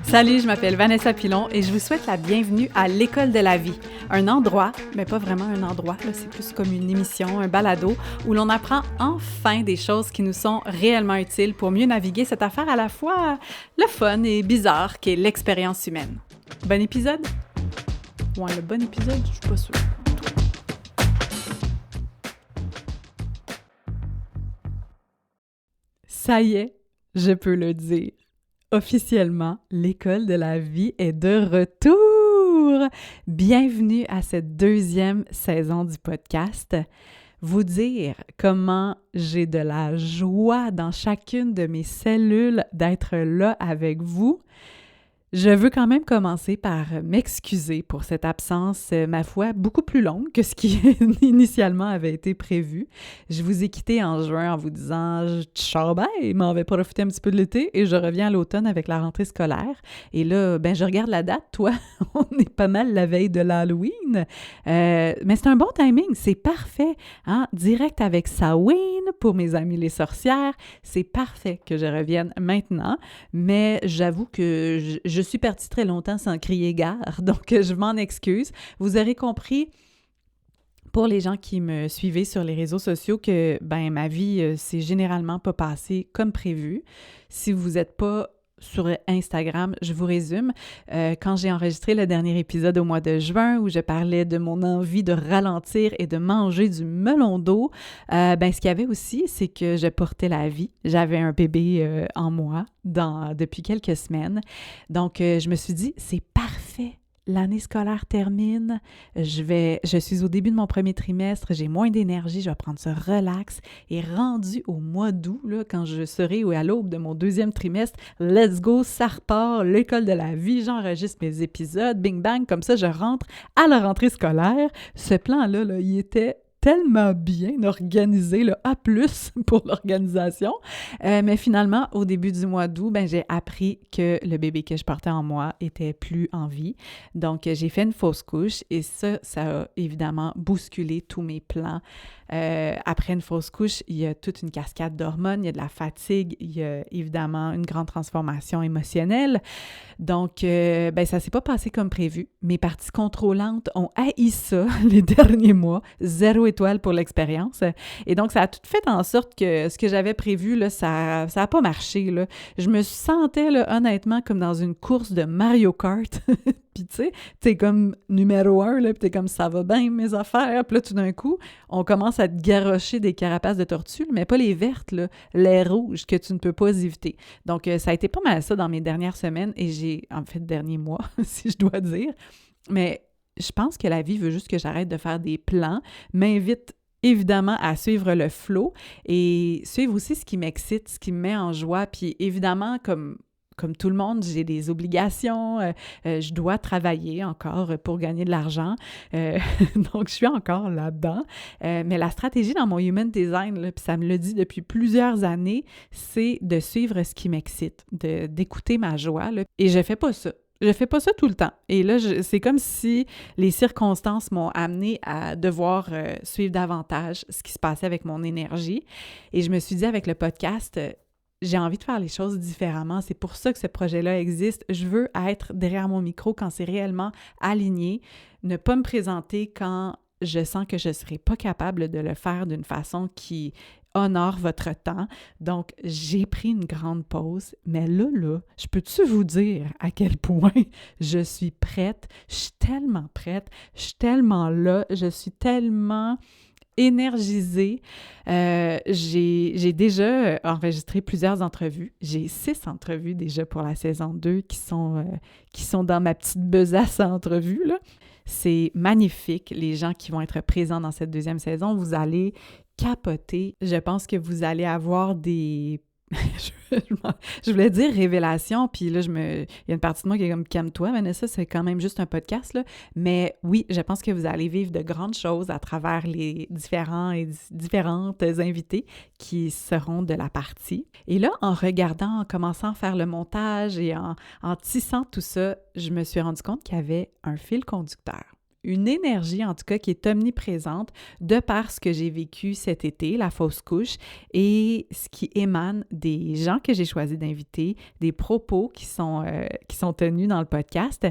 Salut, je m'appelle Vanessa Pilon et je vous souhaite la bienvenue à l'École de la vie. Un endroit, mais pas vraiment un endroit, là, c'est plus comme une émission, un balado, où l'on apprend enfin des choses qui nous sont réellement utiles pour mieux naviguer cette affaire à la fois le fun et bizarre qu'est l'expérience humaine. Bon épisode? Ouais, le bon épisode, je suis pas sûre. Ça y est, je peux le dire. Officiellement, l'École de la vie est de retour! Bienvenue à cette deuxième saison du podcast. Vous dire comment j'ai de la joie dans chacune de mes cellules d'être là avec vous. Je veux quand même commencer par m'excuser pour cette absence, ma foi, beaucoup plus longue que ce qui initialement avait été prévu. Je vous ai quitté en juin en vous disant « Ciao, bye, m'en vais profiter un petit peu de l'été et je reviens à l'automne avec la rentrée scolaire. » Et là, je regarde la date, toi, on est pas mal la veille de l'Halloween. Mais c'est un bon timing, c'est parfait. Hein? Direct avec Samhain pour mes amis les sorcières, c'est parfait que je revienne maintenant. Mais j'avoue que je suis partie très longtemps sans crier gare, donc je m'en excuse. Vous aurez compris, pour les gens qui me suivez sur les réseaux sociaux, que ma vie s'est généralement pas passée comme prévu. Si vous n'êtes pas sur Instagram, je vous résume. Quand j'ai enregistré le dernier épisode au mois de juin où je parlais de mon envie de ralentir et de manger du melon d'eau, ce qu'il y avait aussi, c'est que je portais la vie. J'avais un bébé en moi depuis quelques semaines. Donc, je me suis dit, c'est parfait. L'année scolaire termine, je suis au début de mon premier trimestre, j'ai moins d'énergie, je vais prendre ça relax. Et rendu au mois d'août, là, quand je serai à l'aube de mon deuxième trimestre, let's go, ça repart, l'école de la vie, j'enregistre mes épisodes, bing bang, comme ça je rentre à la rentrée scolaire. Ce plan-là, là, il était tellement bien organisé, le A+, pour l'organisation. Mais finalement, au début du mois d'août, j'ai appris que le bébé que je portais en moi était plus en vie. Donc, j'ai fait une fausse couche et ça a évidemment bousculé tous mes plans. Après une fausse couche, il y a toute une cascade d'hormones, il y a de la fatigue, il y a évidemment une grande transformation émotionnelle. Donc, ça s'est pas passé comme prévu. Mes parties contrôlantes ont haï ça les derniers mois. 0 étoile pour l'expérience. Et donc, ça a tout fait en sorte que ce que j'avais prévu, là, ça a pas marché, là. Je me sentais, là, honnêtement, comme dans une course de Mario Kart. Puis, tu sais, t'es comme numéro 1, là, puis t'es comme « ça va bien, mes affaires ». Puis là, tout d'un coup, on commence à te garrocher des carapaces de tortue, mais pas les vertes, là, les rouges que tu ne peux pas éviter. Donc, ça a été pas mal ça dans mes dernières semaines et derniers mois, si je dois dire. Mais je pense que la vie veut juste que j'arrête de faire des plans, m'invite évidemment à suivre le flow et suivre aussi ce qui m'excite, ce qui me met en joie. Puis évidemment, comme tout le monde, j'ai des obligations, je dois travailler encore pour gagner de l'argent, donc je suis encore là-dedans. Mais la stratégie dans mon Human Design, là, puis ça me le dit depuis plusieurs années, c'est de suivre ce qui m'excite, d'écouter ma joie, là, et je fais pas ça. Je fais pas ça tout le temps. Et là, c'est comme si les circonstances m'ont amené à devoir suivre davantage ce qui se passait avec mon énergie. Et je me suis dit avec le podcast, j'ai envie de faire les choses différemment. C'est pour ça que ce projet-là existe. Je veux être derrière mon micro quand c'est réellement aligné, ne pas me présenter quand je sens que je ne serai pas capable de le faire d'une façon qui honore votre temps. Donc, j'ai pris une grande pause, mais là, je peux-tu vous dire à quel point je suis prête? Je suis tellement prête, je suis tellement là, je suis tellement énergisée. J'ai déjà enregistré plusieurs entrevues. J'ai 6 entrevues déjà pour la saison 2 qui sont dans ma petite besace à entrevues, là. C'est magnifique, les gens qui vont être présents dans cette deuxième saison. Vous allez capoter. Je pense que vous allez avoir des je voulais dire révélation, puis là, il y a une partie de moi qui est comme « calme-toi, Vanessa, c'est quand même juste un podcast, là. » Mais oui, je pense que vous allez vivre de grandes choses à travers les différents et différentes invités qui seront de la partie. Et là, en regardant, en commençant à faire le montage et en tissant tout ça, je me suis rendu compte qu'il y avait un fil conducteur. une énergie en tout cas qui est omniprésente de par ce que j'ai vécu cet été, la fausse couche, et ce qui émane des gens que j'ai choisi d'inviter, des propos qui sont tenus dans le podcast.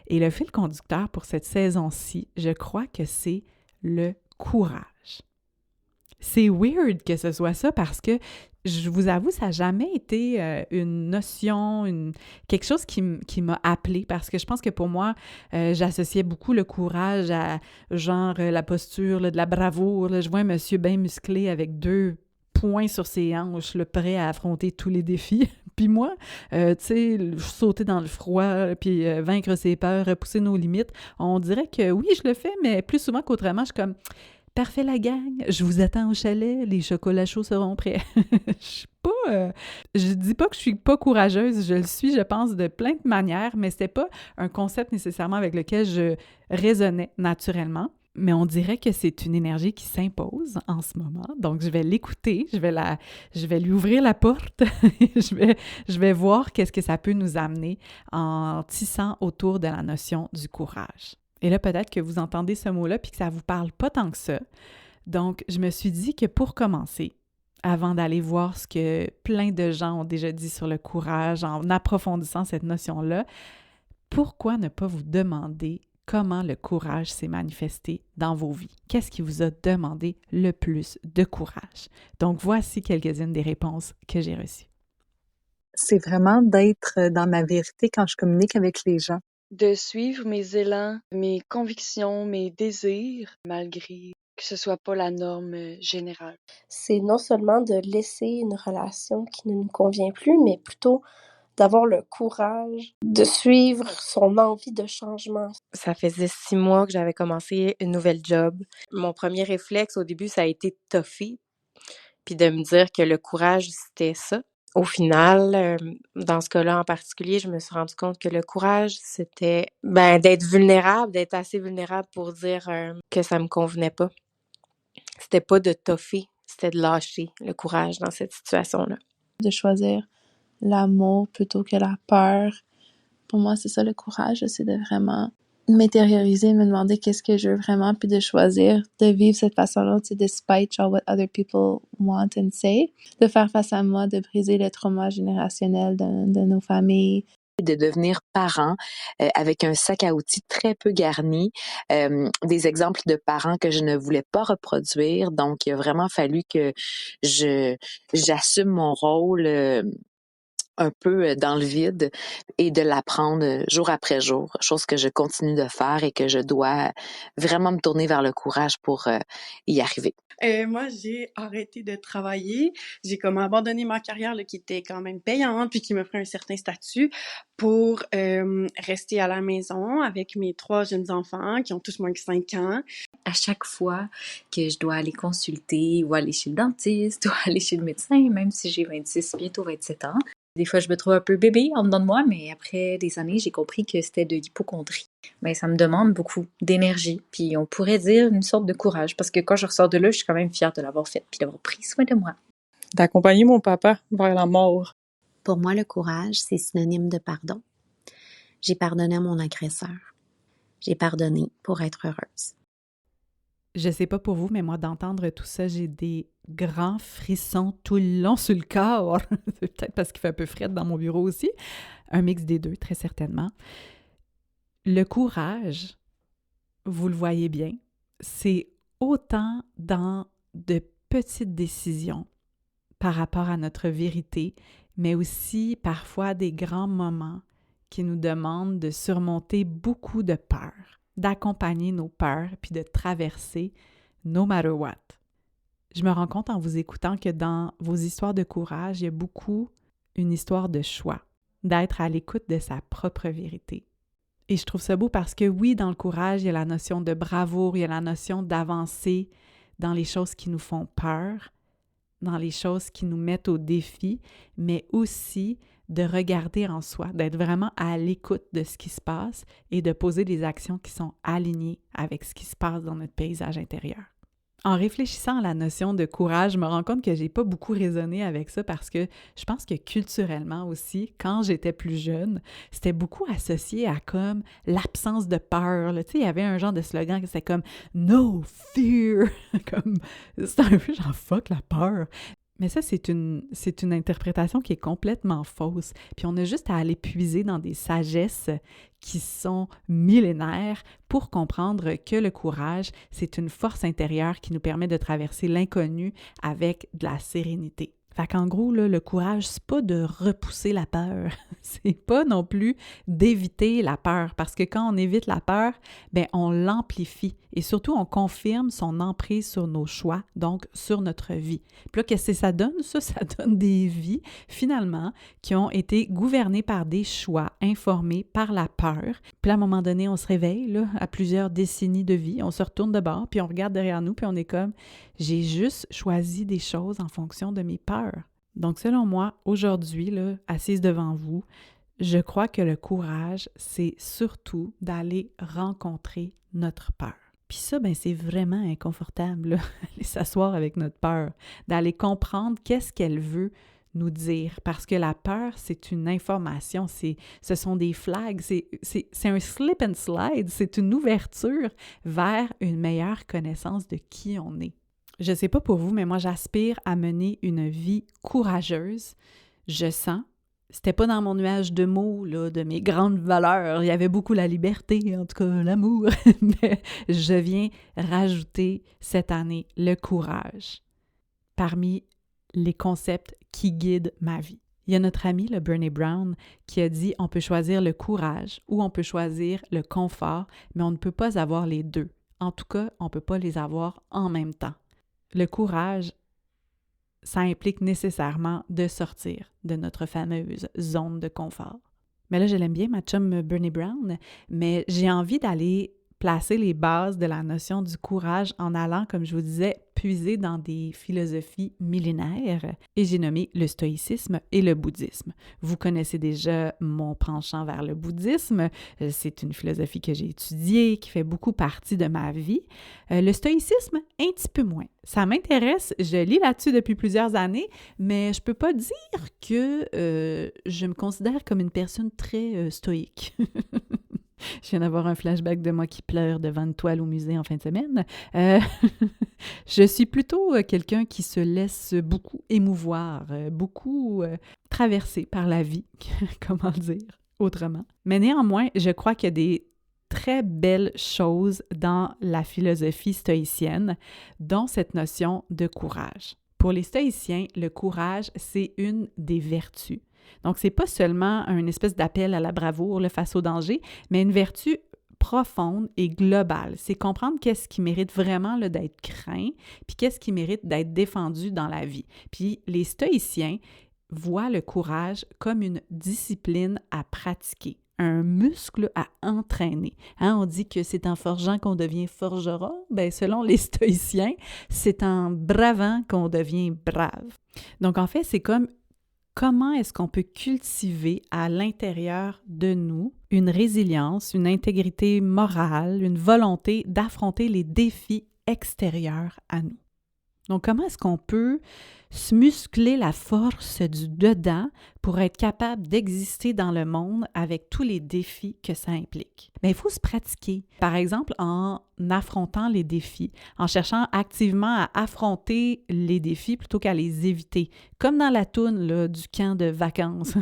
Et le fil conducteur pour cette saison-ci, je crois que c'est le courage. C'est weird que ce soit ça parce que, je vous avoue, ça n'a jamais été une notion, quelque chose qui m'a appelée parce que je pense que pour moi, j'associais beaucoup le courage à genre la posture là, de la bravoure. Là. Je vois un monsieur bien musclé avec 2 poings sur ses hanches, le prêt à affronter tous les défis. Puis moi, tu sais, sauter dans le froid, puis vaincre ses peurs, repousser nos limites, on dirait que oui, je le fais, mais plus souvent qu'autrement, je suis comme... Parfait la gang, je vous attends au chalet, les chocolats chauds seront prêts. Je suis pas... je dis pas que je suis pas courageuse, je le suis, je pense, de plein de manières, mais c'était pas un concept nécessairement avec lequel je résonnais naturellement. Mais on dirait que c'est une énergie qui s'impose en ce moment. Donc, je vais l'écouter, je vais lui ouvrir la porte, je vais voir qu'est-ce que ça peut nous amener en tissant autour de la notion du courage. Et là, peut-être que vous entendez ce mot-là puis que ça ne vous parle pas tant que ça. Donc, je me suis dit que pour commencer, avant d'aller voir ce que plein de gens ont déjà dit sur le courage, en approfondissant cette notion-là, pourquoi ne pas vous demander comment le courage s'est manifesté dans vos vies? Qu'est-ce qui vous a demandé le plus de courage? Donc, voici quelques-unes des réponses que j'ai reçues. C'est vraiment d'être dans ma vérité quand je communique avec les gens. De suivre mes élans, mes convictions, mes désirs, malgré que ce soit pas la norme générale. C'est non seulement de laisser une relation qui ne nous convient plus, mais plutôt d'avoir le courage de suivre son envie de changement. Ça faisait 6 mois que j'avais commencé une nouvelle job. Mon premier réflexe au début, ça a été de toffer, puis de me dire que le courage, c'était ça. Au final, dans ce cas-là en particulier, je me suis rendu compte que le courage, c'était d'être vulnérable, d'être assez vulnérable pour dire que ça me convenait pas. C'était pas de toffer, c'était de lâcher le courage dans cette situation-là. De choisir l'amour plutôt que la peur. Pour moi, c'est ça le courage, c'est de vraiment m'intérioriser, me demander qu'est-ce que je veux vraiment, puis de choisir de vivre cette façon-là, despite genre what other people want and say, de faire face à moi, de briser le trauma générationnel de nos familles. De devenir parent avec un sac à outils très peu garni, des exemples de parents que je ne voulais pas reproduire, donc il a vraiment fallu que j'assume mon rôle un peu dans le vide et de l'apprendre jour après jour, chose que je continue de faire et que je dois vraiment me tourner vers le courage pour y arriver. Moi, j'ai arrêté de travailler. J'ai comme abandonné ma carrière là, qui était quand même payante puis qui m'offrait un certain statut pour rester à la maison avec mes 3 jeunes enfants qui ont tous moins que 5 ans. À chaque fois que je dois aller consulter ou aller chez le dentiste ou aller chez le médecin, même si j'ai 26, bientôt 27 ans, des fois, je me trouve un peu bébé en dedans de moi, mais après des années, j'ai compris que c'était de l'hypocondrie. Mais ça me demande beaucoup d'énergie, puis on pourrait dire une sorte de courage, parce que quand je ressors de là, je suis quand même fière de l'avoir fait, puis d'avoir pris soin de moi. D'accompagner mon papa vers la mort. Pour moi, le courage, c'est synonyme de pardon. J'ai pardonné à mon agresseur. J'ai pardonné pour être heureuse. Je sais pas pour vous, mais moi, d'entendre tout ça, j'ai des grands frissons tout le long sur le corps. C'est peut-être parce qu'il fait un peu frais dans mon bureau aussi. Un mix des deux, très certainement. Le courage, vous le voyez bien, c'est autant dans de petites décisions par rapport à notre vérité, mais aussi parfois des grands moments qui nous demandent de surmonter beaucoup de peurs, d'accompagner nos peurs puis de traverser no matter what. Je me rends compte en vous écoutant que dans vos histoires de courage, il y a beaucoup une histoire de choix, d'être à l'écoute de sa propre vérité. Et je trouve ça beau parce que oui, dans le courage, il y a la notion de bravoure, il y a la notion d'avancer dans les choses qui nous font peur, dans les choses qui nous mettent au défi, mais aussi de regarder en soi, d'être vraiment à l'écoute de ce qui se passe et de poser des actions qui sont alignées avec ce qui se passe dans notre paysage intérieur. En réfléchissant à la notion de courage, je me rends compte que j'ai pas beaucoup raisonné avec ça parce que je pense que culturellement aussi, quand j'étais plus jeune, c'était beaucoup associé à comme l'absence de peur, là. Tu sais, il y avait un genre de slogan qui c'était comme « No fear », comme c'est un peu genre « fuck la peur ». Mais ça, c'est une interprétation qui est complètement fausse. Puis on a juste à aller puiser dans des sagesses qui sont millénaires pour comprendre que le courage, c'est une force intérieure qui nous permet de traverser l'inconnu avec de la sérénité. Fait qu'en gros, là, le courage, c'est pas de repousser la peur. C'est pas non plus d'éviter la peur. Parce que quand on évite la peur, ben on l'amplifie. Et surtout, on confirme son emprise sur nos choix, donc sur notre vie. Puis là, qu'est-ce que ça donne? Ça donne des vies, finalement, qui ont été gouvernées par des choix informés par la peur. Puis à un moment donné, on se réveille, là, à plusieurs décennies de vie, on se retourne de bord, puis on regarde derrière nous, puis on est comme « J'ai juste choisi des choses en fonction de mes peurs. » Donc, selon moi, aujourd'hui, là, assise devant vous, je crois que le courage, c'est surtout d'aller rencontrer notre peur. Puis ça, ben c'est vraiment inconfortable, là, aller s'asseoir avec notre peur, d'aller comprendre qu'est-ce qu'elle veut nous dire. Parce que la peur, c'est une information, ce sont des flags, c'est un slip and slide, c'est une ouverture vers une meilleure connaissance de qui on est. Je sais pas pour vous, mais moi, j'aspire à mener une vie courageuse. Je sens, c'était pas dans mon nuage de mots, là, de mes grandes valeurs. Il y avait beaucoup la liberté, en tout cas l'amour. Mais je viens rajouter cette année le courage parmi les concepts qui guident ma vie. Il y a notre ami, le Brené Brown, qui a dit « On peut choisir le courage ou on peut choisir le confort, mais on ne peut pas avoir les deux. En tout cas, on ne peut pas les avoir en même temps. » Le courage, ça implique nécessairement de sortir de notre fameuse zone de confort. Mais là, je l'aime bien, ma chum Brené Brown, mais j'ai envie d'aller placer les bases de la notion du courage en allant, comme je vous disais, puiser dans des philosophies millénaires et j'ai nommé le stoïcisme et le bouddhisme. Vous connaissez déjà mon penchant vers le bouddhisme, c'est une philosophie que j'ai étudiée, qui fait beaucoup partie de ma vie. Le stoïcisme, un petit peu moins. Ça m'intéresse, je lis là-dessus depuis plusieurs années, mais je peux pas dire que je me considère comme une personne très stoïque. Je viens d'avoir un flashback de moi qui pleure devant une toile au musée en fin de semaine. Je suis plutôt quelqu'un qui se laisse beaucoup émouvoir, beaucoup traverser par la vie, comment le dire autrement. Mais néanmoins, je crois qu'il y a des très belles choses dans la philosophie stoïcienne, dont cette notion de courage. Pour les stoïciens, le courage, c'est une des vertus. Donc, c'est pas seulement une espèce d'appel à la bravoure là, face au danger, mais une vertu profonde et globale. C'est comprendre qu'est-ce qui mérite vraiment là, d'être craint, puis qu'est-ce qui mérite d'être défendu dans la vie. Puis les stoïciens voient le courage comme une discipline à pratiquer, un muscle à entraîner. Hein, on dit que c'est en forgeant qu'on devient forgeron. Bien, selon les stoïciens, c'est en bravant qu'on devient brave. Donc, en fait, c'est comme comment est-ce qu'on peut cultiver à l'intérieur de nous une résilience, une intégrité morale, une volonté d'affronter les défis extérieurs à nous. Donc, comment est-ce qu'on peut se muscler la force du dedans pour être capable d'exister dans le monde avec tous les défis que ça implique? Bien, il faut se pratiquer. Par exemple, en affrontant les défis, en cherchant activement à affronter les défis plutôt qu'à les éviter. Comme dans la toune là, du camp de vacances.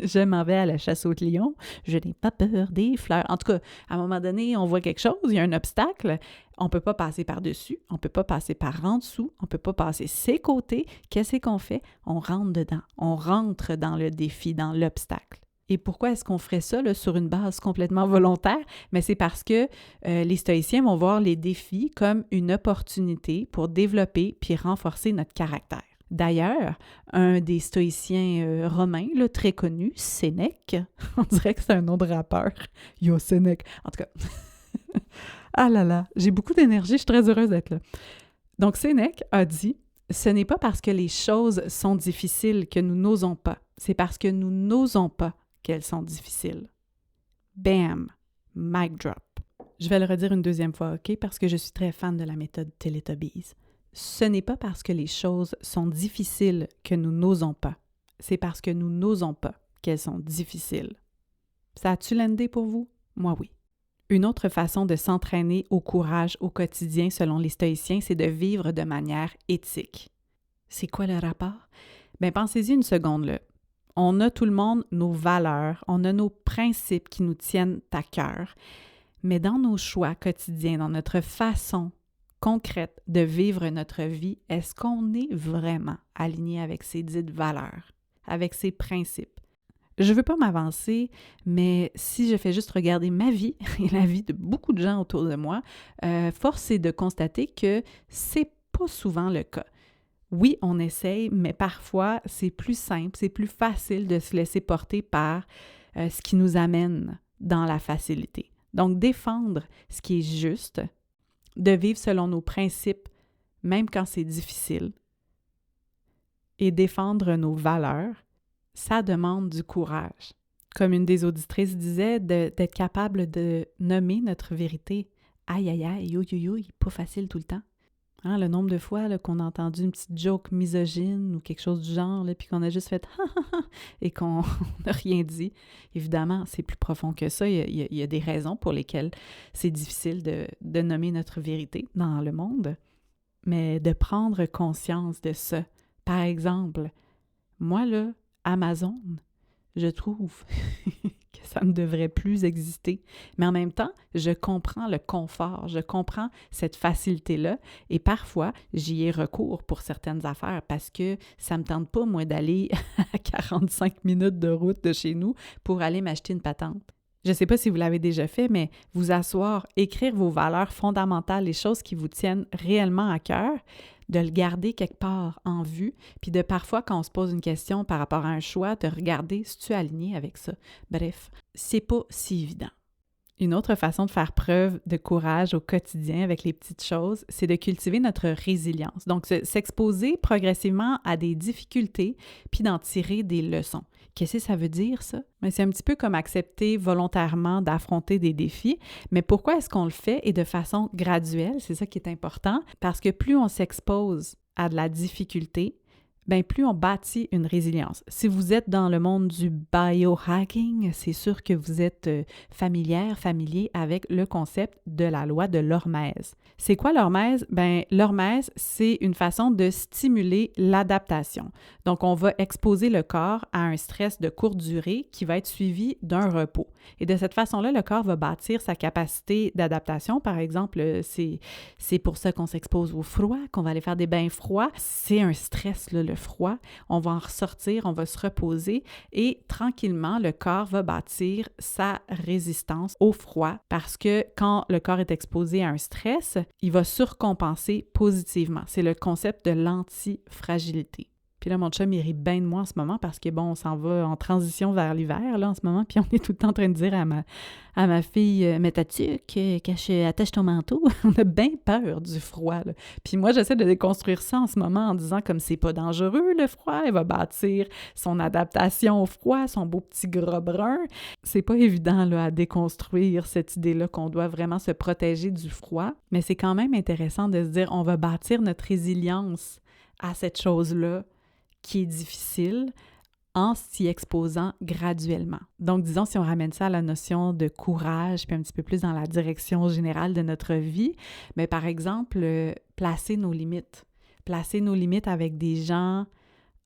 Je m'en vais à la chasse aux lions, je n'ai pas peur des fleurs. En tout cas, à un moment donné, on voit quelque chose, il y a un obstacle, on ne peut pas passer par-dessus, on ne peut pas passer par en dessous, on ne peut pas passer ses côtés. Qu'est-ce qu'on fait? On rentre dedans, on rentre dans le défi, dans l'obstacle. Et pourquoi est-ce qu'on ferait ça là, sur une base complètement volontaire? Mais c'est parce que les stoïciens vont voir les défis comme une opportunité pour développer puis renforcer notre caractère. D'ailleurs, un des stoïciens romains là, très connu, Sénèque, on dirait que c'est un nom de rappeur. Yo, Sénèque. En tout cas, ah là là, j'ai beaucoup d'énergie, je suis très heureuse d'être là. Donc, Sénèque a dit « Ce n'est pas parce que les choses sont difficiles que nous n'osons pas, c'est parce que nous n'osons pas qu'elles sont difficiles. » Bam! Mic drop. Je vais le redire une deuxième fois, OK? Parce que je suis très fan de la méthode Teletubbies. Ce n'est pas parce que les choses sont difficiles que nous n'osons pas. C'est parce que nous n'osons pas qu'elles sont difficiles. Ça a-tu landé pour vous? Moi, oui. Une autre façon de s'entraîner au courage au quotidien, selon les stoïciens, c'est de vivre de manière éthique. C'est quoi le rapport? Bien, pensez-y une seconde là. On a tout le monde nos valeurs, on a nos principes qui nous tiennent à cœur. Mais dans nos choix quotidiens, dans notre façon concrète de vivre notre vie, est-ce qu'on est vraiment aligné avec ces dites valeurs, avec ces principes? Je ne veux pas m'avancer, mais si je fais juste regarder ma vie et la vie de beaucoup de gens autour de moi, force est de constater que c'est pas souvent le cas. Oui, on essaye, mais parfois, c'est plus simple, c'est plus facile de se laisser porter par ce qui nous amène dans la facilité. Donc, défendre ce qui est juste, de vivre selon nos principes, même quand c'est difficile, et défendre nos valeurs, ça demande du courage. Comme une des auditrices disait, d'être capable de nommer notre vérité. Aïe, aïe, aïe, yo, yo, yo, pas facile tout le temps. Hein, le nombre de fois là, qu'on a entendu une petite joke misogyne ou quelque chose du genre, là, puis qu'on a juste fait « ha, ha, ha » et qu'on n'a rien dit. Évidemment, c'est plus profond que ça. Il y a des raisons pour lesquelles c'est difficile de nommer notre vérité dans le monde, mais de prendre conscience de ça. Par exemple, moi, là, Amazon, je trouve que ça ne devrait plus exister. Mais en même temps, je comprends le confort, je comprends cette facilité-là et parfois, j'y ai recours pour certaines affaires parce que ça ne me tente pas, moi, d'aller à 45 minutes de route de chez nous pour aller m'acheter une patente. Je ne sais pas si vous l'avez déjà fait, mais vous asseoir, écrire vos valeurs fondamentales, les choses qui vous tiennent réellement à cœur, de le garder quelque part en vue, puis de parfois, quand on se pose une question par rapport à un choix, de regarder si tu es aligné avec ça. Bref, c'est pas si évident. Une autre façon de faire preuve de courage au quotidien avec les petites choses, c'est de cultiver notre résilience. Donc, s'exposer progressivement à des difficultés, puis d'en tirer des leçons. Qu'est-ce que ça veut dire, ça? Mais c'est un petit peu comme accepter volontairement d'affronter des défis. Mais pourquoi est-ce qu'on le fait et de façon graduelle? C'est ça qui est important. Parce que plus on s'expose à de la difficulté, bien plus on bâtit une résilience. Si vous êtes dans le monde du biohacking, c'est sûr que vous êtes familier avec le concept de la loi de l'hormèse. C'est quoi l'hormèse? Bien, l'hormèse, c'est une façon de stimuler l'adaptation. Donc, on va exposer le corps à un stress de courte durée qui va être suivi d'un repos. Et de cette façon-là, le corps va bâtir sa capacité d'adaptation. Par exemple, c'est pour ça qu'on s'expose au froid, qu'on va aller faire des bains froids. C'est un stress, là, le froid. On va en ressortir, on va se reposer et tranquillement, le corps va bâtir sa résistance au froid parce que quand le corps est exposé à un stress, il va surcompenser positivement. C'est le concept de l'antifragilité. Puis là, mon chum, il rit bien de moi en ce moment parce que, bon, on s'en va en transition vers l'hiver, là, en ce moment, puis on est tout le temps en train de dire à ma fille « Mets ta tuque, attache ton manteau. » On a bien peur du froid, là. Puis moi, j'essaie de déconstruire ça en ce moment en disant comme c'est pas dangereux, le froid, elle va bâtir son adaptation au froid, son beau petit gras brun. C'est pas évident, là, à déconstruire cette idée-là qu'on doit vraiment se protéger du froid, mais c'est quand même intéressant de se dire on va bâtir notre résilience à cette chose-là qui est difficile en s'y exposant graduellement. Donc, disons, si on ramène ça à la notion de courage, puis un petit peu plus dans la direction générale de notre vie, mais par exemple, placer nos limites. Placer nos limites avec des gens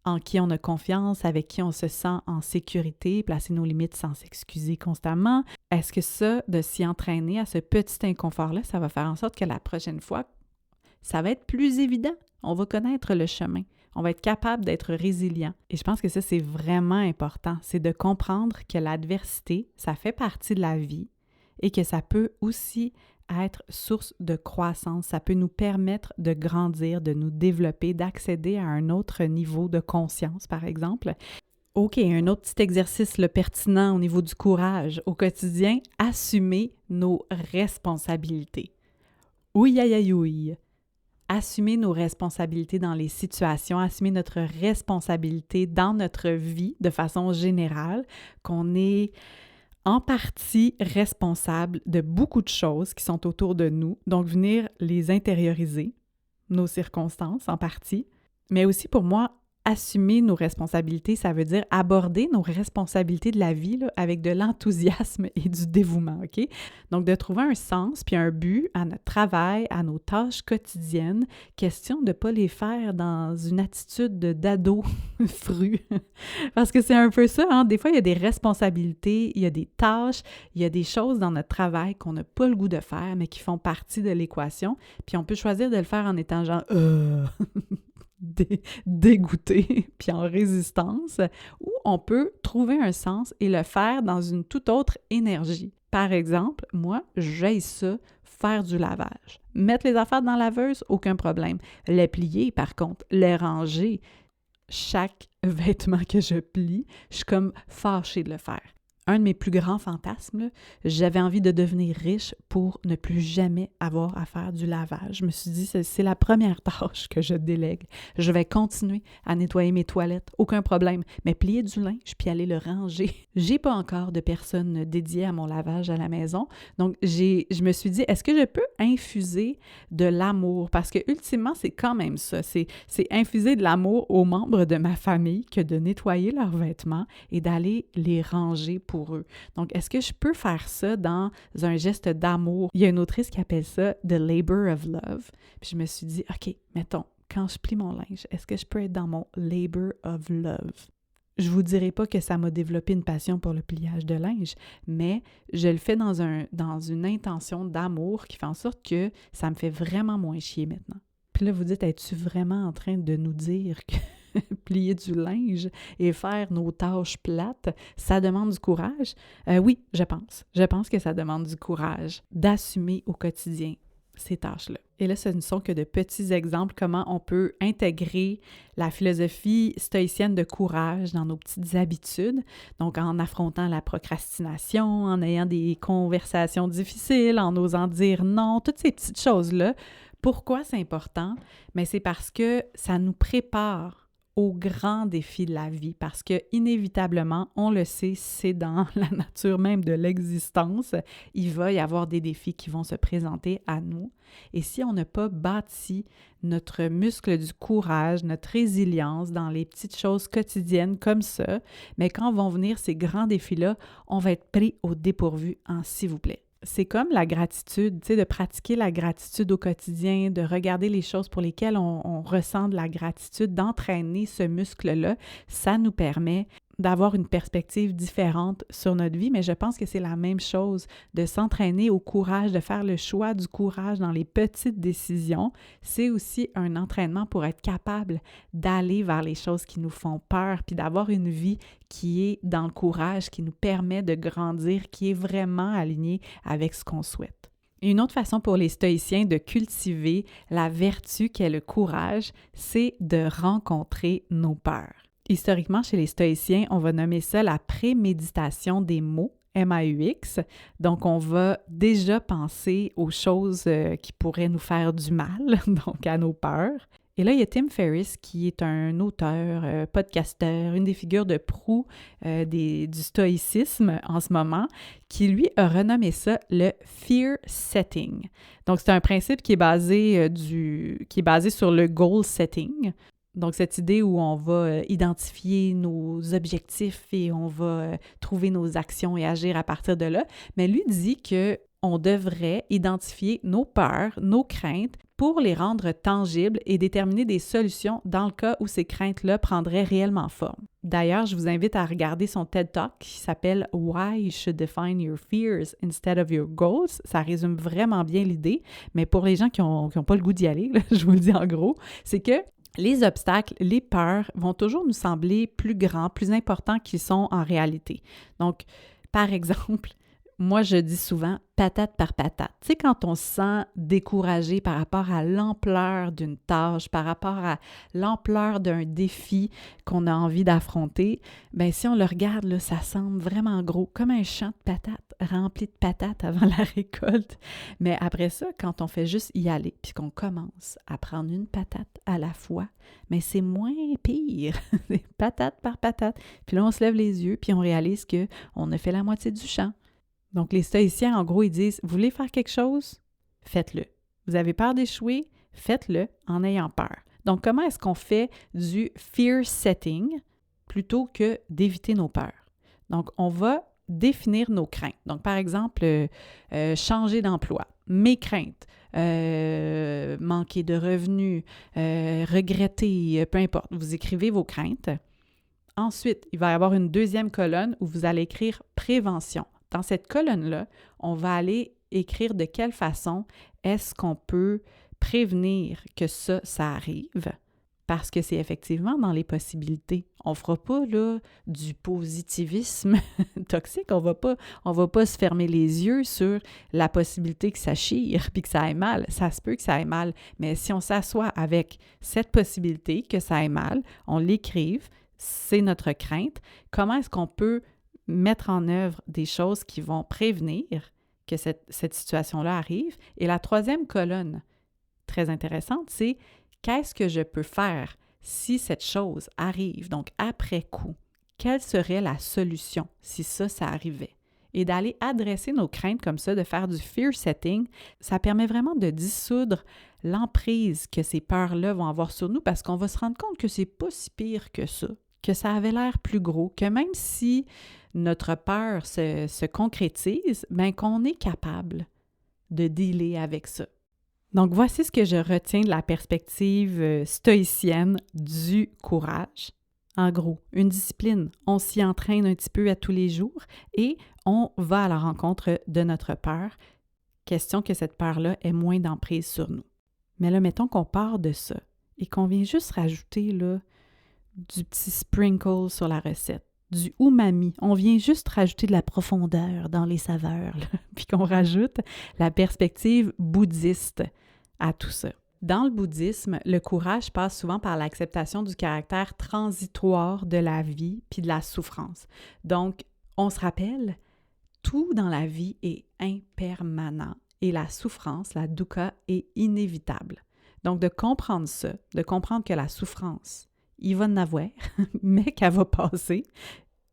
en qui on a confiance, avec qui on se sent en sécurité, placer nos limites sans s'excuser constamment. Est-ce que ça, de s'y entraîner à ce petit inconfort-là, ça va faire en sorte que la prochaine fois, ça va être plus évident? On va connaître le chemin. On va être capable d'être résilient. Et je pense que ça, c'est vraiment important. C'est de comprendre que l'adversité, ça fait partie de la vie et que ça peut aussi être source de croissance. Ça peut nous permettre de grandir, de nous développer, d'accéder à un autre niveau de conscience, par exemple. OK, un autre petit exercice pertinent au niveau du courage. Au quotidien, assumer nos responsabilités. Ouïe, aïe, aïe, ouïe. Assumer nos responsabilités dans les situations, assumer notre responsabilité dans notre vie de façon générale, qu'on est en partie responsables de beaucoup de choses qui sont autour de nous, donc venir les intérioriser, nos circonstances en partie, mais aussi pour moi, assumer nos responsabilités, ça veut dire aborder nos responsabilités de la vie là, avec de l'enthousiasme et du dévouement, OK? Donc, de trouver un sens puis un but à notre travail, à nos tâches quotidiennes, question de ne pas les faire dans une attitude d'ado fru. Parce que c'est un peu ça, hein? Des fois, il y a des responsabilités, il y a des tâches, il y a des choses dans notre travail qu'on n'a pas le goût de faire, mais qui font partie de l'équation. Puis on peut choisir de le faire en étant genre dégoûté, puis en résistance, ou on peut trouver un sens et le faire dans une toute autre énergie. Par exemple, moi, j'aime ça, faire du lavage. Mettre les affaires dans la laveuse, aucun problème. Les plier, par contre, les ranger, chaque vêtement que je plie, je suis comme fâchée de le faire. Un de mes plus grands fantasmes, là, j'avais envie de devenir riche pour ne plus jamais avoir à faire du lavage. Je me suis dit, c'est la première tâche que je délègue. Je vais continuer à nettoyer mes toilettes, aucun problème. Mais plier du linge puis aller le ranger. J'ai pas encore de personne dédiée à mon lavage à la maison. Donc, je me suis dit, est-ce que je peux infuser de l'amour? Parce que ultimement, c'est quand même ça. C'est infuser de l'amour aux membres de ma famille que de nettoyer leurs vêtements et d'aller les ranger pour eux. Donc, est-ce que je peux faire ça dans un geste d'amour? Il y a une autrice qui appelle ça « the labor of love ». Puis je me suis dit, OK, mettons, quand je plie mon linge, est-ce que je peux être dans mon labor of love? Je vous dirai pas que ça m'a développé une passion pour le pliage de linge, mais je le fais dans une intention d'amour qui fait en sorte que ça me fait vraiment moins chier maintenant. Puis là, vous dites, es-tu vraiment en train de nous dire que plier du linge et faire nos tâches plates, ça demande du courage? Oui, je pense. Je pense que ça demande du courage d'assumer au quotidien ces tâches-là. Et là, ce ne sont que de petits exemples comment on peut intégrer la philosophie stoïcienne de courage dans nos petites habitudes. Donc, en affrontant la procrastination, en ayant des conversations difficiles, en osant dire non, toutes ces petites choses-là. Pourquoi c'est important? Mais c'est parce que ça nous prépare aux grands défis de la vie, parce que inévitablement, on le sait, c'est dans la nature même de l'existence, il va y avoir des défis qui vont se présenter à nous. Et si on n'a pas bâti notre muscle du courage, notre résilience dans les petites choses quotidiennes comme ça, mais quand vont venir ces grands défis-là, on va être pris au dépourvu en s'il vous plaît. C'est comme la gratitude, tu sais, de pratiquer la gratitude au quotidien, de regarder les choses pour lesquelles on ressent de la gratitude, d'entraîner ce muscle-là, ça nous permet d'avoir une perspective différente sur notre vie, mais je pense que c'est la même chose, de s'entraîner au courage, de faire le choix du courage dans les petites décisions. C'est aussi un entraînement pour être capable d'aller vers les choses qui nous font peur, puis d'avoir une vie qui est dans le courage, qui nous permet de grandir, qui est vraiment alignée avec ce qu'on souhaite. Une autre façon pour les stoïciens de cultiver la vertu qu'est le courage, c'est de rencontrer nos peurs. Historiquement, chez les stoïciens, on va nommer ça la préméditation des mots, MAUX. Donc, on va déjà penser aux choses qui pourraient nous faire du mal, donc à nos peurs. Et là, il y a Tim Ferriss qui est un auteur, podcasteur, une des figures de proue du stoïcisme en ce moment, qui lui a renommé ça le fear setting. Donc, c'est un principe qui est basé sur le goal setting. Donc, cette idée où on va identifier nos objectifs et on va trouver nos actions et agir à partir de là. Mais lui dit qu'on devrait identifier nos peurs, nos craintes pour les rendre tangibles et déterminer des solutions dans le cas où ces craintes-là prendraient réellement forme. D'ailleurs, je vous invite à regarder son TED Talk qui s'appelle « Why you should define your fears instead of your goals ». Ça résume vraiment bien l'idée, mais pour les gens qui n'ont pas le goût d'y aller, là, je vous le dis en gros, c'est que les obstacles, les peurs vont toujours nous sembler plus grands, plus importants qu'ils sont en réalité. Donc, par exemple, moi, je dis souvent patate par patate. Tu sais, quand on se sent découragé par rapport à l'ampleur d'une tâche, par rapport à l'ampleur d'un défi qu'on a envie d'affronter, bien, si on le regarde, là, ça semble vraiment gros, comme un champ de patates, rempli de patates avant la récolte. Mais après ça, quand on fait juste y aller, puis qu'on commence à prendre une patate à la fois, mais c'est moins pire. C'est patate par patate. Puis là, on se lève les yeux, puis on réalise qu'on a fait la moitié du champ. Donc, les stoïciens, en gros, ils disent, vous voulez faire quelque chose? Faites-le. Vous avez peur d'échouer? Faites-le en ayant peur. Donc, comment est-ce qu'on fait du fear setting plutôt que d'éviter nos peurs? Donc, on va définir nos craintes. Donc, par exemple, changer d'emploi, mes craintes, manquer de revenus, regretter, peu importe. Vous écrivez vos craintes. Ensuite, il va y avoir une deuxième colonne où vous allez écrire prévention. Dans cette colonne-là, on va aller écrire de quelle façon est-ce qu'on peut prévenir que ça arrive, parce que c'est effectivement dans les possibilités. On ne fera pas là, du positivisme toxique, on va pas se fermer les yeux sur la possibilité que ça chire puis que ça aille mal. Ça se peut que ça aille mal, mais si on s'assoit avec cette possibilité que ça aille mal, on l'écrive, c'est notre crainte. Comment est-ce qu'on peut mettre en œuvre des choses qui vont prévenir que cette situation-là arrive? Et la troisième colonne, très intéressante, c'est qu'est-ce que je peux faire si cette chose arrive, donc après coup? Quelle serait la solution si ça arrivait? Et d'aller adresser nos craintes comme ça, de faire du fear setting, ça permet vraiment de dissoudre l'emprise que ces peurs-là vont avoir sur nous, parce qu'on va se rendre compte que c'est pas si pire que ça avait l'air plus gros, que même si notre peur se concrétise, bien qu'on est capable de dealer avec ça. Donc, voici ce que je retiens de la perspective stoïcienne du courage. En gros, une discipline, on s'y entraîne un petit peu à tous les jours et on va à la rencontre de notre peur. Question que cette peur-là ait moins d'emprise sur nous. Mais là, mettons qu'on part de ça et qu'on vient juste rajouter là, du petit sprinkle sur la recette, du umami. On vient juste rajouter de la profondeur dans les saveurs, là, puis qu'on rajoute la perspective bouddhiste à tout ça. Dans le bouddhisme, le courage passe souvent par l'acceptation du caractère transitoire de la vie puis de la souffrance. Donc, on se rappelle, tout dans la vie est impermanent et la souffrance, la dukkha, est inévitable. Donc, de comprendre ça, de comprendre que la souffrance, il va en avoir, mais qu'elle va passer,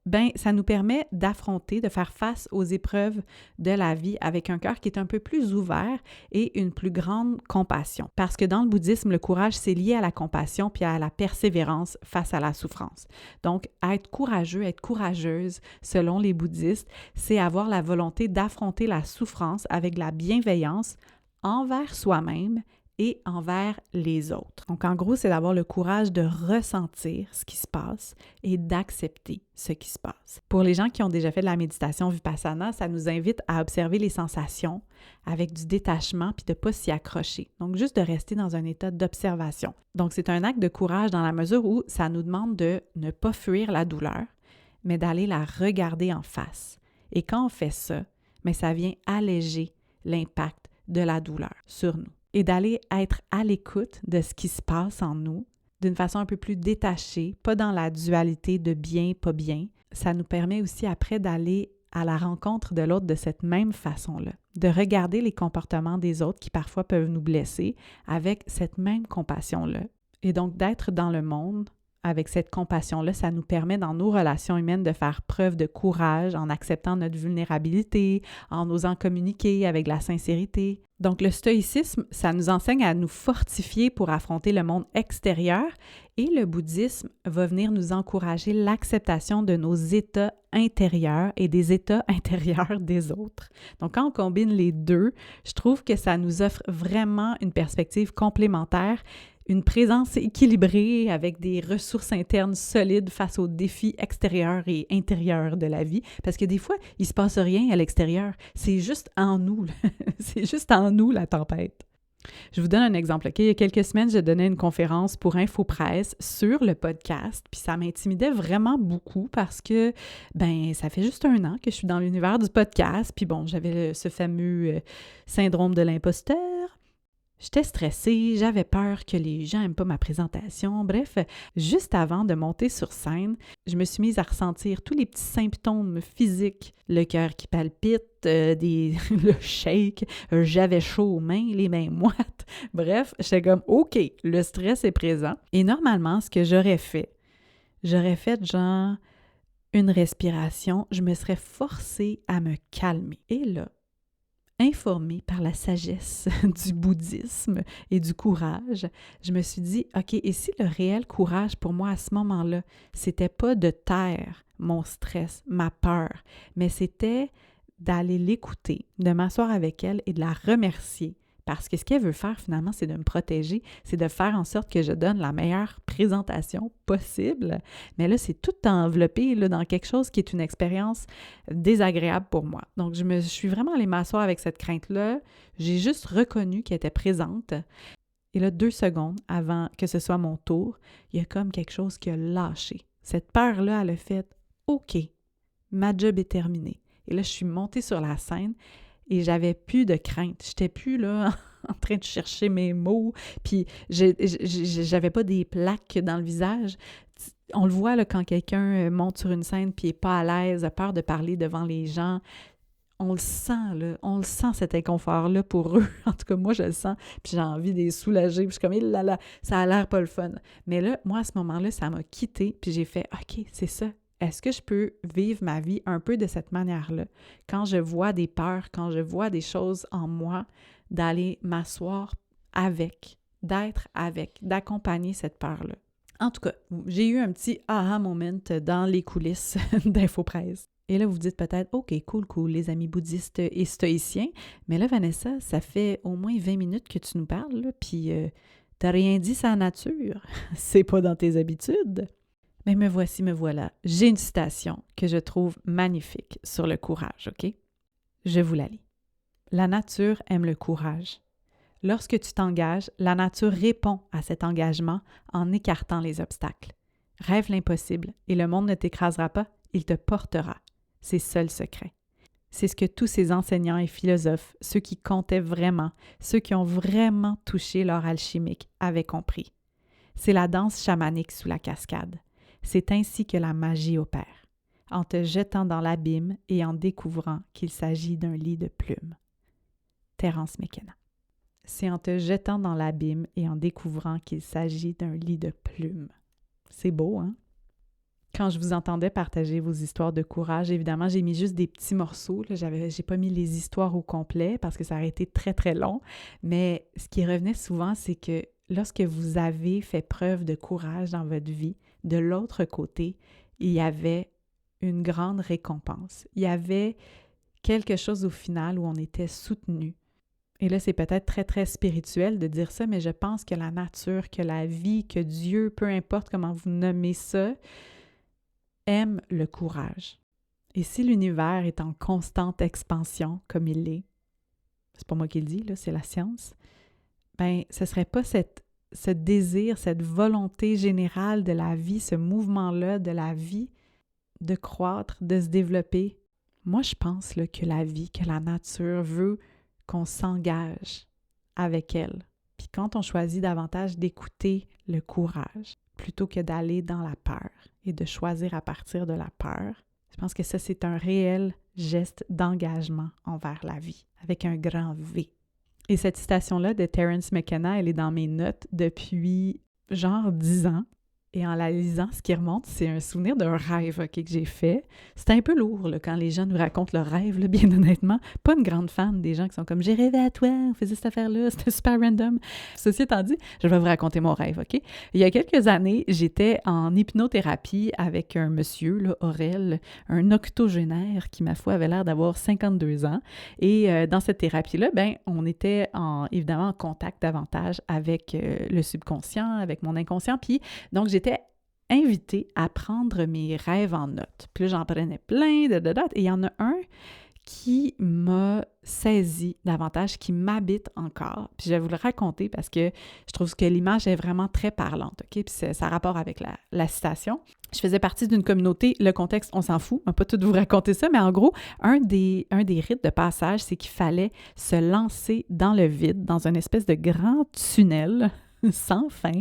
bien, ça nous permet d'affronter, de faire face aux épreuves de la vie avec un cœur qui est un peu plus ouvert et une plus grande compassion. Parce que dans le bouddhisme, le courage, c'est lié à la compassion puis à la persévérance face à la souffrance. Donc, être courageux, être courageuse, selon les bouddhistes, c'est avoir la volonté d'affronter la souffrance avec de la bienveillance envers soi-même et envers les autres. Donc, en gros, c'est d'avoir le courage de ressentir ce qui se passe et d'accepter ce qui se passe. Pour les gens qui ont déjà fait de la méditation Vipassana, ça nous invite à observer les sensations avec du détachement puis de ne pas s'y accrocher. Donc, juste de rester dans un état d'observation. Donc, c'est un acte de courage dans la mesure où ça nous demande de ne pas fuir la douleur, mais d'aller la regarder en face. Et quand on fait ça, mais ça vient alléger l'impact de la douleur sur nous. Et d'aller être à l'écoute de ce qui se passe en nous d'une façon un peu plus détachée, pas dans la dualité de bien, pas bien. Ça nous permet aussi après d'aller à la rencontre de l'autre de cette même façon-là, de regarder les comportements des autres qui parfois peuvent nous blesser avec cette même compassion-là. Et donc d'être dans le monde avec cette compassion-là, ça nous permet dans nos relations humaines de faire preuve de courage en acceptant notre vulnérabilité, en osant communiquer avec la sincérité. Donc le stoïcisme, ça nous enseigne à nous fortifier pour affronter le monde extérieur et le bouddhisme va venir nous encourager l'acceptation de nos états intérieurs et des états intérieurs des autres. Donc quand on combine les deux, je trouve que ça nous offre vraiment une perspective complémentaire, une présence équilibrée avec des ressources internes solides face aux défis extérieurs et intérieurs de la vie. Parce que des fois, il ne se passe rien à l'extérieur. C'est juste en nous. C'est juste en nous la tempête. Je vous donne un exemple. OK? Il y a quelques semaines, je donnais une conférence pour InfoPresse sur le podcast, puis ça m'intimidait vraiment beaucoup parce que, ça fait juste 1 an que je suis dans l'univers du podcast, puis bon, j'avais ce fameux syndrome de l'imposteur. J'étais stressée, j'avais peur que les gens n'aiment pas ma présentation. Bref, juste avant de monter sur scène, je me suis mise à ressentir tous les petits symptômes physiques. Le cœur qui palpite, le shake, j'avais chaud aux mains, les mains moites. Bref, j'étais comme « OK, le stress est présent ». Et normalement, ce que j'aurais fait genre une respiration, je me serais forcée à me calmer. Et là, informée par la sagesse du bouddhisme et du courage, je me suis dit, OK, et si le réel courage pour moi à ce moment-là, c'était pas de taire mon stress, ma peur, mais c'était d'aller l'écouter, de m'asseoir avec elle et de la remercier. Parce que ce qu'elle veut faire finalement, c'est de me protéger, c'est de faire en sorte que je donne la meilleure présentation possible. Mais là, c'est tout enveloppé là, dans quelque chose qui est une expérience désagréable pour moi. Donc, je suis vraiment allée m'asseoir avec cette crainte-là. J'ai juste reconnu qu'elle était présente. Et là, 2 secondes avant que ce soit mon tour, il y a comme quelque chose qui a lâché. Cette peur-là, elle a fait « OK, ma job est terminée ». Et là, je suis montée sur la scène et j'avais plus de crainte. J'étais plus là en train de chercher mes mots, puis j'avais pas des plaques dans le visage. On le voit là, quand quelqu'un monte sur une scène puis est pas à l'aise, a peur de parler devant les gens. On le sent, là. On le sent, cet inconfort-là pour eux. En tout cas, moi, je le sens. Puis j'ai envie de les soulager. Puis je suis comme, là là, ça a l'air pas le fun. Mais là, moi, à ce moment-là, ça m'a quittée. Puis j'ai fait, OK, c'est ça. Est-ce que je peux vivre ma vie un peu de cette manière-là? Quand je vois des peurs, quand je vois des choses en moi, d'aller m'asseoir avec, d'être avec, d'accompagner cette peur-là. En tout cas, j'ai eu un petit aha moment dans les coulisses d'InfoPresse. Et là, vous dites peut-être, OK, cool, les amis bouddhistes et stoïciens. Mais là, Vanessa, ça fait au moins 20 minutes que tu nous parles, là, puis t'as rien dit sur la nature. C'est pas dans tes habitudes. Mais me voici, me voilà. J'ai une citation que je trouve magnifique sur le courage, OK? Je vous la lis. La nature aime le courage. Lorsque tu t'engages, la nature répond à cet engagement en écartant les obstacles. Rêve l'impossible et le monde ne t'écrasera pas, il te portera. C'est ça le secret. C'est ce que tous ces enseignants et philosophes, ceux qui comptaient vraiment, ceux qui ont vraiment touché l'or alchimique, avaient compris. C'est la danse chamanique sous la cascade. C'est ainsi que la magie opère, en te jetant dans l'abîme et en découvrant qu'il s'agit d'un lit de plumes. Terence McKenna. C'est en te jetant dans l'abîme et en découvrant qu'il s'agit d'un lit de plumes. C'est beau, hein? Quand je vous entendais partager vos histoires de courage, évidemment, j'ai mis juste des petits morceaux. Là, j'ai pas mis les histoires au complet parce que ça aurait été très, très long. Mais ce qui revenait souvent, c'est que lorsque vous avez fait preuve de courage dans votre vie, de l'autre côté, il y avait une grande récompense. Il y avait quelque chose au final où on était soutenu. Et là, c'est peut-être très, très spirituel de dire ça, mais je pense que la nature, que la vie, que Dieu, peu importe comment vous nommez ça, aime le courage. Et si l'univers est en constante expansion, comme il l'est, c'est pas moi qui le dis, là, c'est la science, ce serait pas ce désir, cette volonté générale de la vie, ce mouvement-là de la vie, de croître, de se développer. Moi, je pense là, que la vie, que la nature veut qu'on s'engage avec elle. Puis quand on choisit davantage d'écouter le courage, plutôt que d'aller dans la peur et de choisir à partir de la peur, je pense que ça, c'est un réel geste d'engagement envers la vie, avec un grand V. Et cette citation-là de Terence McKenna, elle est dans mes notes depuis genre 10 ans. Et en la lisant, ce qui remonte, c'est un souvenir d'un rêve que j'ai fait. C'était un peu lourd là, quand les gens nous racontent leur rêve, là, bien honnêtement. Pas une grande fan des gens qui sont comme « J'ai rêvé à toi, on faisait cette affaire-là, c'était super random. » Ceci étant dit, je vais vous raconter mon rêve, OK? Il y a quelques années, j'étais en hypnothérapie avec un monsieur, là, Aurel, un octogénaire qui, ma foi, avait l'air d'avoir 52 ans. Et dans cette thérapie-là, on était évidemment en contact davantage avec le subconscient, avec mon inconscient. Puis donc, j'étais invitée à prendre mes rêves en note. Puis là, j'en prenais plein de dates. Et il y en a un qui m'a saisi davantage, qui m'habite encore. Puis je vais vous le raconter parce que je trouve que l'image est vraiment très parlante, OK? Puis ça a rapport avec la citation. Je faisais partie d'une communauté, le contexte, on s'en fout, on va pas tout vous raconter ça, mais en gros, un des rites de passage, c'est qu'il fallait se lancer dans le vide, dans une espèce de grand tunnel sans fin.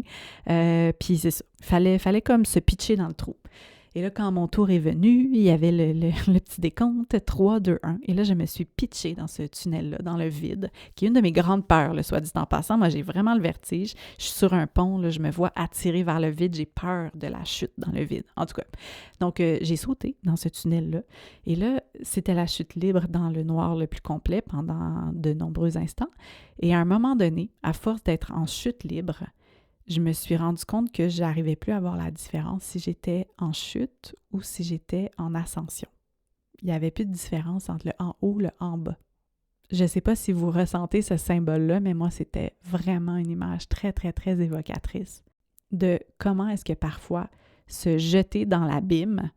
Puis c'est ça, fallait comme se pitcher dans le trou. Et là, quand mon tour est venu, il y avait le petit décompte 3, 2, 1. Et là, je me suis pitchée dans ce tunnel-là, dans le vide, qui est une de mes grandes peurs, là, soit dit en passant. Moi, j'ai vraiment le vertige. Je suis sur un pont, là, je me vois attirée vers le vide. J'ai peur de la chute dans le vide. En tout cas, donc j'ai sauté dans ce tunnel-là. Et là, c'était la chute libre dans le noir le plus complet pendant de nombreux instants. Et à un moment donné, à force d'être en chute libre, je me suis rendu compte que je n'arrivais plus à voir la différence si j'étais en chute ou si j'étais en ascension. Il n'y avait plus de différence entre le en haut et le en bas. Je ne sais pas si vous ressentez ce symbole-là, mais moi, c'était vraiment une image très, très, très évocatrice de comment est-ce que parfois se jeter dans l'abîme,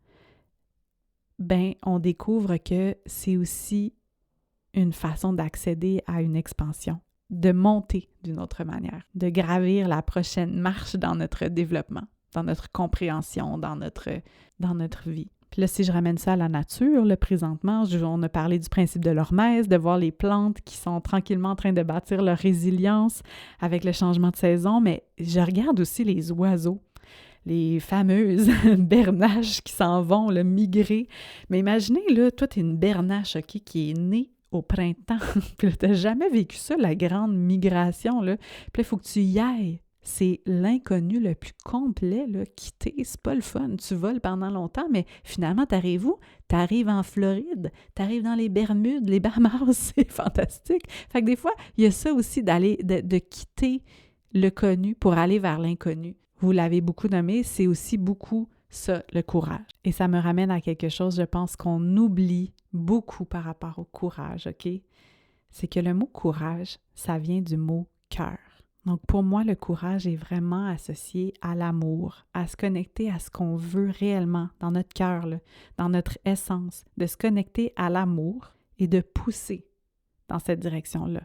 on découvre que c'est aussi une façon d'accéder à une expansion, de monter d'une autre manière, de gravir la prochaine marche dans notre développement, dans notre compréhension, dans notre vie. Puis là, si je ramène ça à la nature, là, présentement, on a parlé du principe de l'hormèse, de voir les plantes qui sont tranquillement en train de bâtir leur résilience avec le changement de saison, mais je regarde aussi les oiseaux, les fameuses bernaches qui s'en vont, là, migrer. Mais imaginez, là, toi, tu es une bernache, OK, qui est née au printemps. Puis là, t'as jamais vécu ça, la grande migration, là. Puis là, il faut que tu y ailles. C'est l'inconnu le plus complet, là. Quitter, c'est pas le fun. Tu voles pendant longtemps, mais finalement, t'arrives où? T'arrives en Floride, t'arrives dans les Bermudes, les Bahamas, c'est fantastique. Fait que des fois, il y a ça aussi de quitter le connu pour aller vers l'inconnu. Vous l'avez beaucoup nommé, c'est aussi beaucoup ça, le courage. Et ça me ramène à quelque chose, je pense, qu'on oublie beaucoup par rapport au courage, OK? C'est que le mot courage, ça vient du mot cœur. Donc, pour moi, le courage est vraiment associé à l'amour, à se connecter à ce qu'on veut réellement dans notre cœur, là, dans notre essence, de se connecter à l'amour et de pousser dans cette direction-là.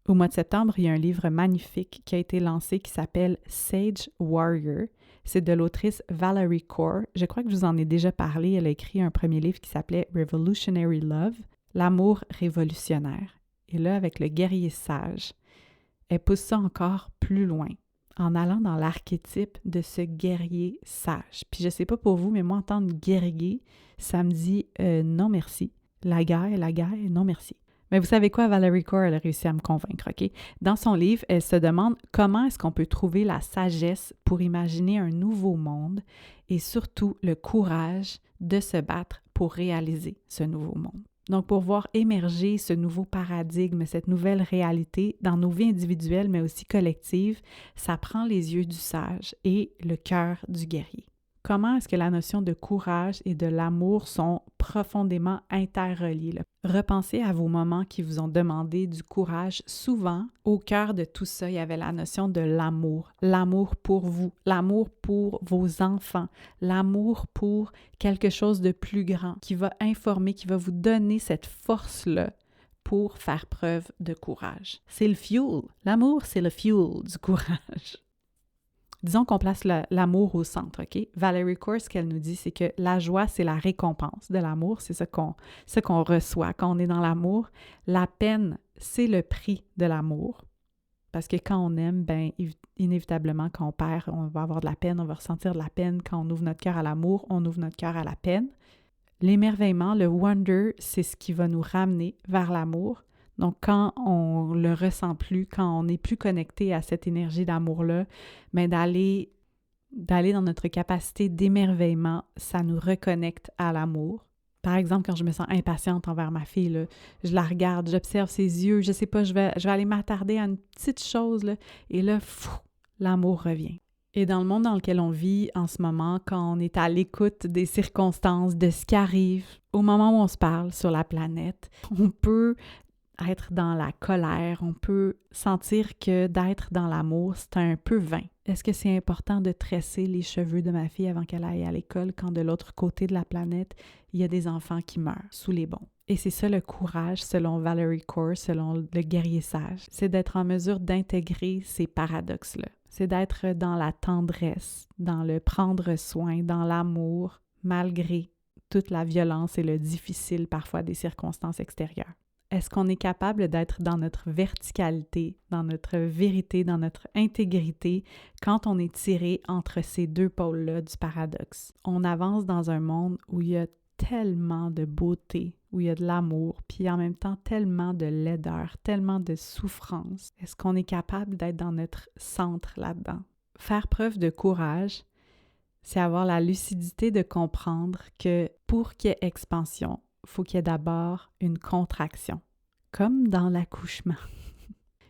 Au mois de septembre, il y a un livre magnifique qui a été lancé qui s'appelle Sage Warrior. C'est de l'autrice Valerie Kaur. Je crois que je vous en ai déjà parlé. Elle a écrit un premier livre qui s'appelait Revolutionary Love, l'amour révolutionnaire. Et là, avec le guerrier sage, elle pousse ça encore plus loin en allant dans l'archétype de ce guerrier sage. Puis je sais pas pour vous, mais moi, entendre guerrier, ça me dit non merci. La guerre, non merci. Mais vous savez quoi, Valerie Kaur, elle a réussi à me convaincre, OK? Dans son livre, elle se demande comment est-ce qu'on peut trouver la sagesse pour imaginer un nouveau monde et surtout le courage de se battre pour réaliser ce nouveau monde. Donc, pour voir émerger ce nouveau paradigme, cette nouvelle réalité dans nos vies individuelles, mais aussi collectives, ça prend les yeux du sage et le cœur du guerrier. Comment est-ce que la notion de courage et de l'amour sont profondément interreliées, là? Repensez à vos moments qui vous ont demandé du courage. Souvent, au cœur de tout ça, il y avait la notion de l'amour. L'amour pour vous, l'amour pour vos enfants, l'amour pour quelque chose de plus grand qui va informer, qui va vous donner cette force-là pour faire preuve de courage. C'est le fuel. L'amour, c'est le fuel du courage. Disons qu'on place l'amour au centre, OK? Valerie Kaur, ce qu'elle nous dit, c'est que la joie, c'est la récompense de l'amour. C'est ce qu'on reçoit quand on est dans l'amour. La peine, c'est le prix de l'amour. Parce que quand on aime, inévitablement, quand on perd, on va avoir de la peine, on va ressentir de la peine. Quand on ouvre notre cœur à l'amour, on ouvre notre cœur à la peine. L'émerveillement, le wonder, c'est ce qui va nous ramener vers l'amour. Donc, quand on le ressent plus, quand on n'est plus connecté à cette énergie d'amour-là, d'aller dans notre capacité d'émerveillement, ça nous reconnecte à l'amour. Par exemple, quand je me sens impatiente envers ma fille, là, je la regarde, j'observe ses yeux, je sais pas, je vais aller m'attarder à une petite chose, là, et là, l'amour revient. Et dans le monde dans lequel on vit en ce moment, quand on est à l'écoute des circonstances, de ce qui arrive, au moment où on se parle sur la planète, on peut être dans la colère, on peut sentir que d'être dans l'amour, c'est un peu vain. Est-ce que c'est important de tresser les cheveux de ma fille avant qu'elle aille à l'école quand de l'autre côté de la planète, il y a des enfants qui meurent sous les bombes? Et c'est ça le courage, selon Valerie Kaur, selon le guerrier sage. C'est d'être en mesure d'intégrer ces paradoxes-là. C'est d'être dans la tendresse, dans le prendre soin, dans l'amour, malgré toute la violence et le difficile parfois des circonstances extérieures. Est-ce qu'on est capable d'être dans notre verticalité, dans notre vérité, dans notre intégrité quand on est tiré entre ces deux pôles-là du paradoxe? On avance dans un monde où il y a tellement de beauté, où il y a de l'amour, puis en même temps tellement de laideur, tellement de souffrance. Est-ce qu'on est capable d'être dans notre centre là-dedans? Faire preuve de courage, c'est avoir la lucidité de comprendre que pour qu'il y ait expansion, il faut qu'il y ait d'abord une contraction, comme dans l'accouchement.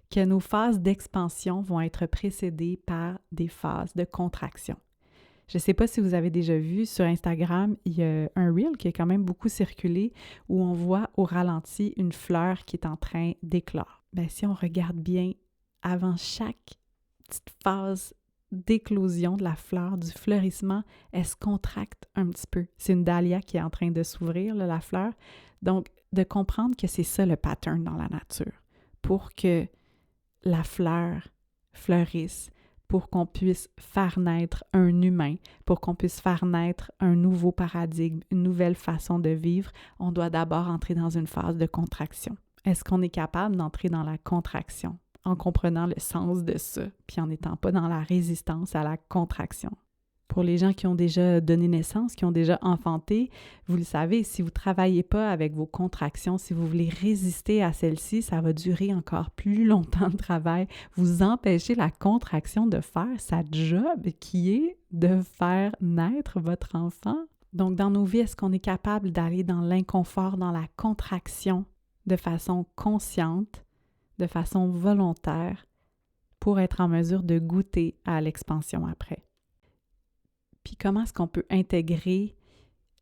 Que nos phases d'expansion vont être précédées par des phases de contraction. Je ne sais pas si vous avez déjà vu sur Instagram, il y a un reel qui a quand même beaucoup circulé où on voit au ralenti une fleur qui est en train d'éclore. Bien, si on regarde bien, avant chaque petite phase d'éclosion de la fleur, du fleurissement, elle se contracte un petit peu. C'est une dahlia qui est en train de s'ouvrir, là, la fleur. Donc, de comprendre que c'est ça le pattern dans la nature. Pour que la fleur fleurisse, pour qu'on puisse faire naître un humain, pour qu'on puisse faire naître un nouveau paradigme, une nouvelle façon de vivre, on doit d'abord entrer dans une phase de contraction. Est-ce qu'on est capable d'entrer dans la contraction en comprenant le sens de ça, puis en n'étant pas dans la résistance à la contraction? Pour les gens qui ont déjà donné naissance, qui ont déjà enfanté, vous le savez, si vous ne travaillez pas avec vos contractions, si vous voulez résister à celles-ci, ça va durer encore plus longtemps de travail. Vous empêchez la contraction de faire sa job qui est de faire naître votre enfant. Donc, dans nos vies, est-ce qu'on est capable d'aller dans l'inconfort, dans la contraction de façon consciente, de façon volontaire, pour être en mesure de goûter à l'expansion après? Puis comment est-ce qu'on peut intégrer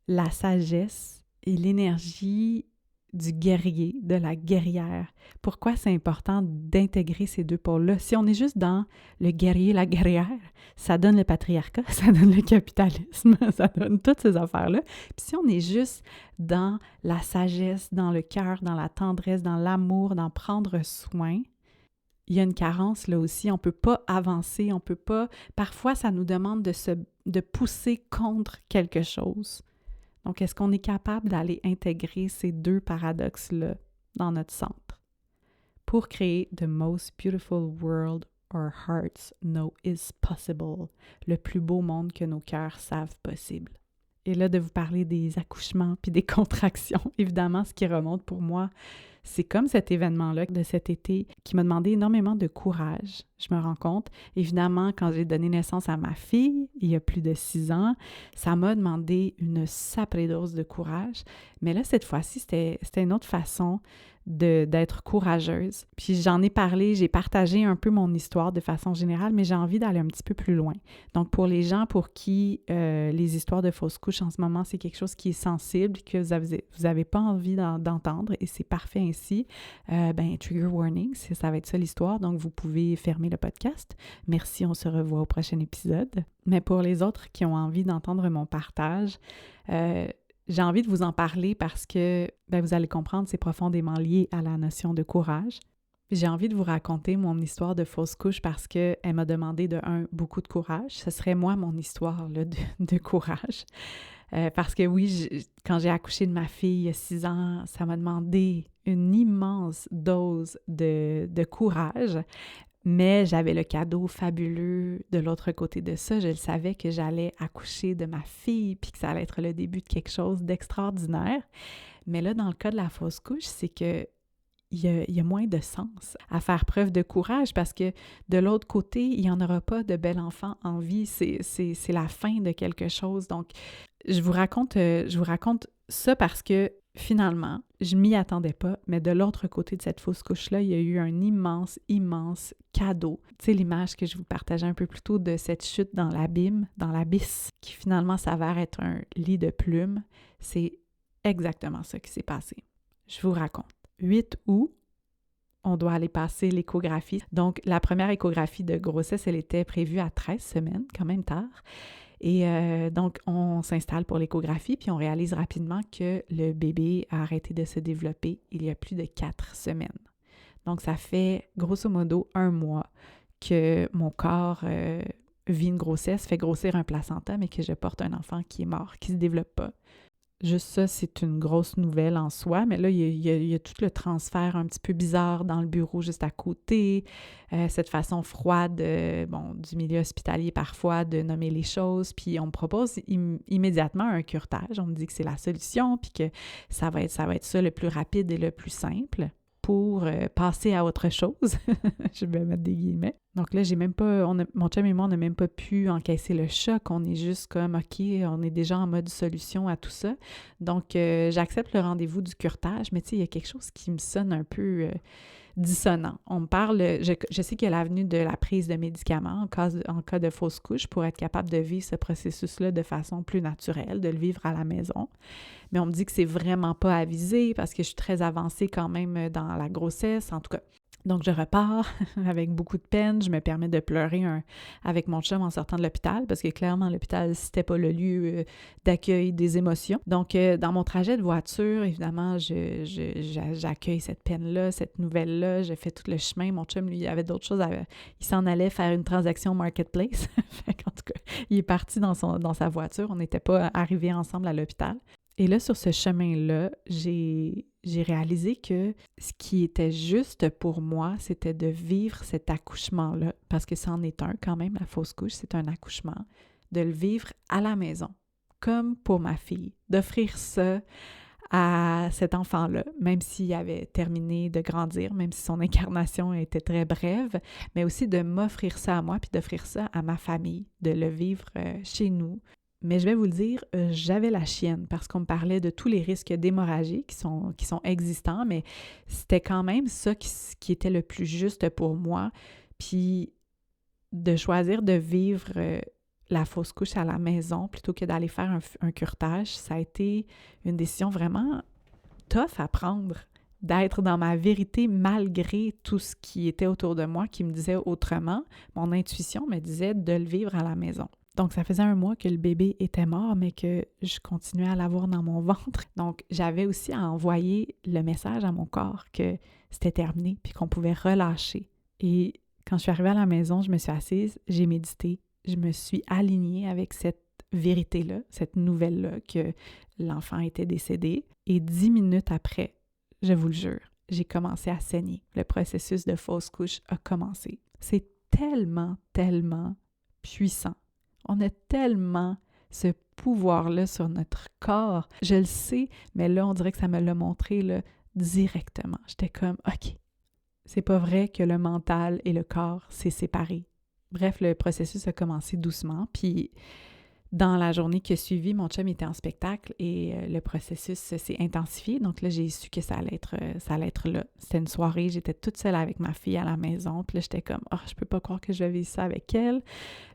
la sagesse et l'énergie du guerrier, de la guerrière? Pourquoi c'est important d'intégrer ces deux pôles-là? Si on est juste dans le guerrier, la guerrière, ça donne le patriarcat, ça donne le capitalisme, ça donne toutes ces affaires-là. Puis si on est juste dans la sagesse, dans le cœur, dans la tendresse, dans l'amour, dans prendre soin, il y a une carence là aussi, on ne peut pas avancer, on peut pas... Parfois, ça nous demande de pousser contre quelque chose. Donc, est-ce qu'on est capable d'aller intégrer ces deux paradoxes-là dans notre centre pour créer the most beautiful world our hearts know is possible, le plus beau monde que nos cœurs savent possible? Et là, de vous parler des accouchements puis des contractions, évidemment, ce qui remonte pour moi, c'est comme cet événement-là de cet été qui m'a demandé énormément de courage. Je me rends compte, évidemment, quand j'ai donné naissance à ma fille, il y a plus de 6 ans, ça m'a demandé une sacrée dose de courage. Mais là, cette fois-ci, c'était une autre façon d'être courageuse. Puis j'en ai parlé, j'ai partagé un peu mon histoire de façon générale, mais j'ai envie d'aller un petit peu plus loin. Donc, pour les gens pour qui les histoires de fausses couches en ce moment, c'est quelque chose qui est sensible, que vous avez pas envie d'entendre, et c'est parfait ainsi, trigger warning, ça va être ça l'histoire, donc vous pouvez fermer le podcast. Merci, on se revoit au prochain épisode. Mais pour les autres qui ont envie d'entendre mon partage, j'ai envie de vous en parler parce que, vous allez comprendre, c'est profondément lié à la notion de courage. J'ai envie de vous raconter mon histoire de fausse couche parce qu'elle m'a demandé beaucoup de courage. Ce serait moi mon histoire là, de courage. Parce que oui, quand j'ai accouché de ma fille il y a 6 ans, ça m'a demandé une immense dose de courage. Mais j'avais le cadeau fabuleux de l'autre côté de ça. Je le savais que j'allais accoucher de ma fille puis que ça allait être le début de quelque chose d'extraordinaire. Mais là, dans le cas de la fausse couche, c'est que il y a moins de sens à faire preuve de courage parce que de l'autre côté, il n'y en aura pas de bel enfant en vie. C'est la fin de quelque chose. Donc, je vous raconte ça parce que finalement, je m'y attendais pas, mais de l'autre côté de cette fausse couche-là, il y a eu un immense, immense cadeau. Tu sais, l'image que je vous partageais un peu plus tôt de cette chute dans l'abîme, dans l'abysse, qui finalement s'avère être un lit de plumes, c'est exactement ça qui s'est passé. Je vous raconte. 8 août, on doit aller passer l'échographie. Donc, la première échographie de grossesse, elle était prévue à 13 semaines, quand même tard. Et donc, on s'installe pour l'échographie, puis on réalise rapidement que le bébé a arrêté de se développer il y a plus de 4 semaines. Donc, ça fait grosso modo 1 mois que mon corps vit une grossesse, fait grossir un placenta, mais que je porte un enfant qui est mort, qui ne se développe pas. Juste ça, c'est une grosse nouvelle en soi, mais là, il y a tout le transfert un petit peu bizarre dans le bureau juste à côté, cette façon froide, du milieu hospitalier parfois, de nommer les choses, puis on me propose immédiatement un curetage. On me dit que c'est la solution, puis que ça va être ça le plus rapide et le plus simple pour passer à autre chose. Je vais mettre des guillemets. Donc là, mon chum et moi, on n'a même pas pu encaisser le choc. On est juste comme, OK, on est déjà en mode solution à tout ça. Donc, j'accepte le rendez-vous du curetage, mais tu sais, il y a quelque chose qui me sonne un peu dissonant. On me parle, je sais qu'il y a l'avenue de la prise de médicaments en cas de fausse couche pour être capable de vivre ce processus-là de façon plus naturelle, de le vivre à la maison. Mais on me dit que c'est vraiment pas avisé parce que je suis très avancée quand même dans la grossesse, en tout cas. Donc, je repars avec beaucoup de peine. Je me permets de pleurer avec mon chum en sortant de l'hôpital parce que clairement, l'hôpital, c'était pas le lieu d'accueil des émotions. Donc, dans mon trajet de voiture, évidemment, j'accueille cette peine-là, cette nouvelle-là. Je fais tout le chemin. Mon chum, lui, il avait d'autres choses. Il s'en allait faire une transaction marketplace. En tout cas, il est parti dans sa voiture. On n'était pas arrivés ensemble à l'hôpital. Et là, sur ce chemin-là, j'ai réalisé que ce qui était juste pour moi, c'était de vivre cet accouchement-là, parce que c'en est un quand même, la fausse couche, c'est un accouchement, de le vivre à la maison, comme pour ma fille, d'offrir ça à cet enfant-là, même s'il avait terminé de grandir, même si son incarnation était très brève, mais aussi de m'offrir ça à moi, puis d'offrir ça à ma famille, de le vivre chez nous. Mais je vais vous le dire, j'avais la chienne parce qu'on me parlait de tous les risques d'hémorragie qui sont existants, mais c'était quand même ça qui était le plus juste pour moi. Puis de choisir de vivre la fausse couche à la maison plutôt que d'aller faire un curetage, ça a été une décision vraiment tough à prendre, d'être dans ma vérité malgré tout ce qui était autour de moi qui me disait autrement. Mon intuition me disait de le vivre à la maison. Donc, ça faisait 1 mois que le bébé était mort, mais que je continuais à l'avoir dans mon ventre. Donc, j'avais aussi à envoyer le message à mon corps que c'était terminé puis qu'on pouvait relâcher. Et quand je suis arrivée à la maison, je me suis assise, j'ai médité, je me suis alignée avec cette vérité-là, cette nouvelle-là que l'enfant était décédé. Et 10 minutes après, je vous le jure, j'ai commencé à saigner. Le processus de fausse couche a commencé. C'est tellement, tellement puissant. On a tellement ce pouvoir-là sur notre corps. Je le sais, mais là, on dirait que ça me l'a montré là, directement. J'étais comme, OK, c'est pas vrai que le mental et le corps s'est séparé. Bref, le processus a commencé doucement, puis dans la journée qui a suivi, mon chum était en spectacle et le processus s'est intensifié. Donc là, j'ai su que ça allait être là. C'était une soirée, j'étais toute seule avec ma fille à la maison. Puis là, j'étais comme, je peux pas croire que je vais vivre ça avec elle.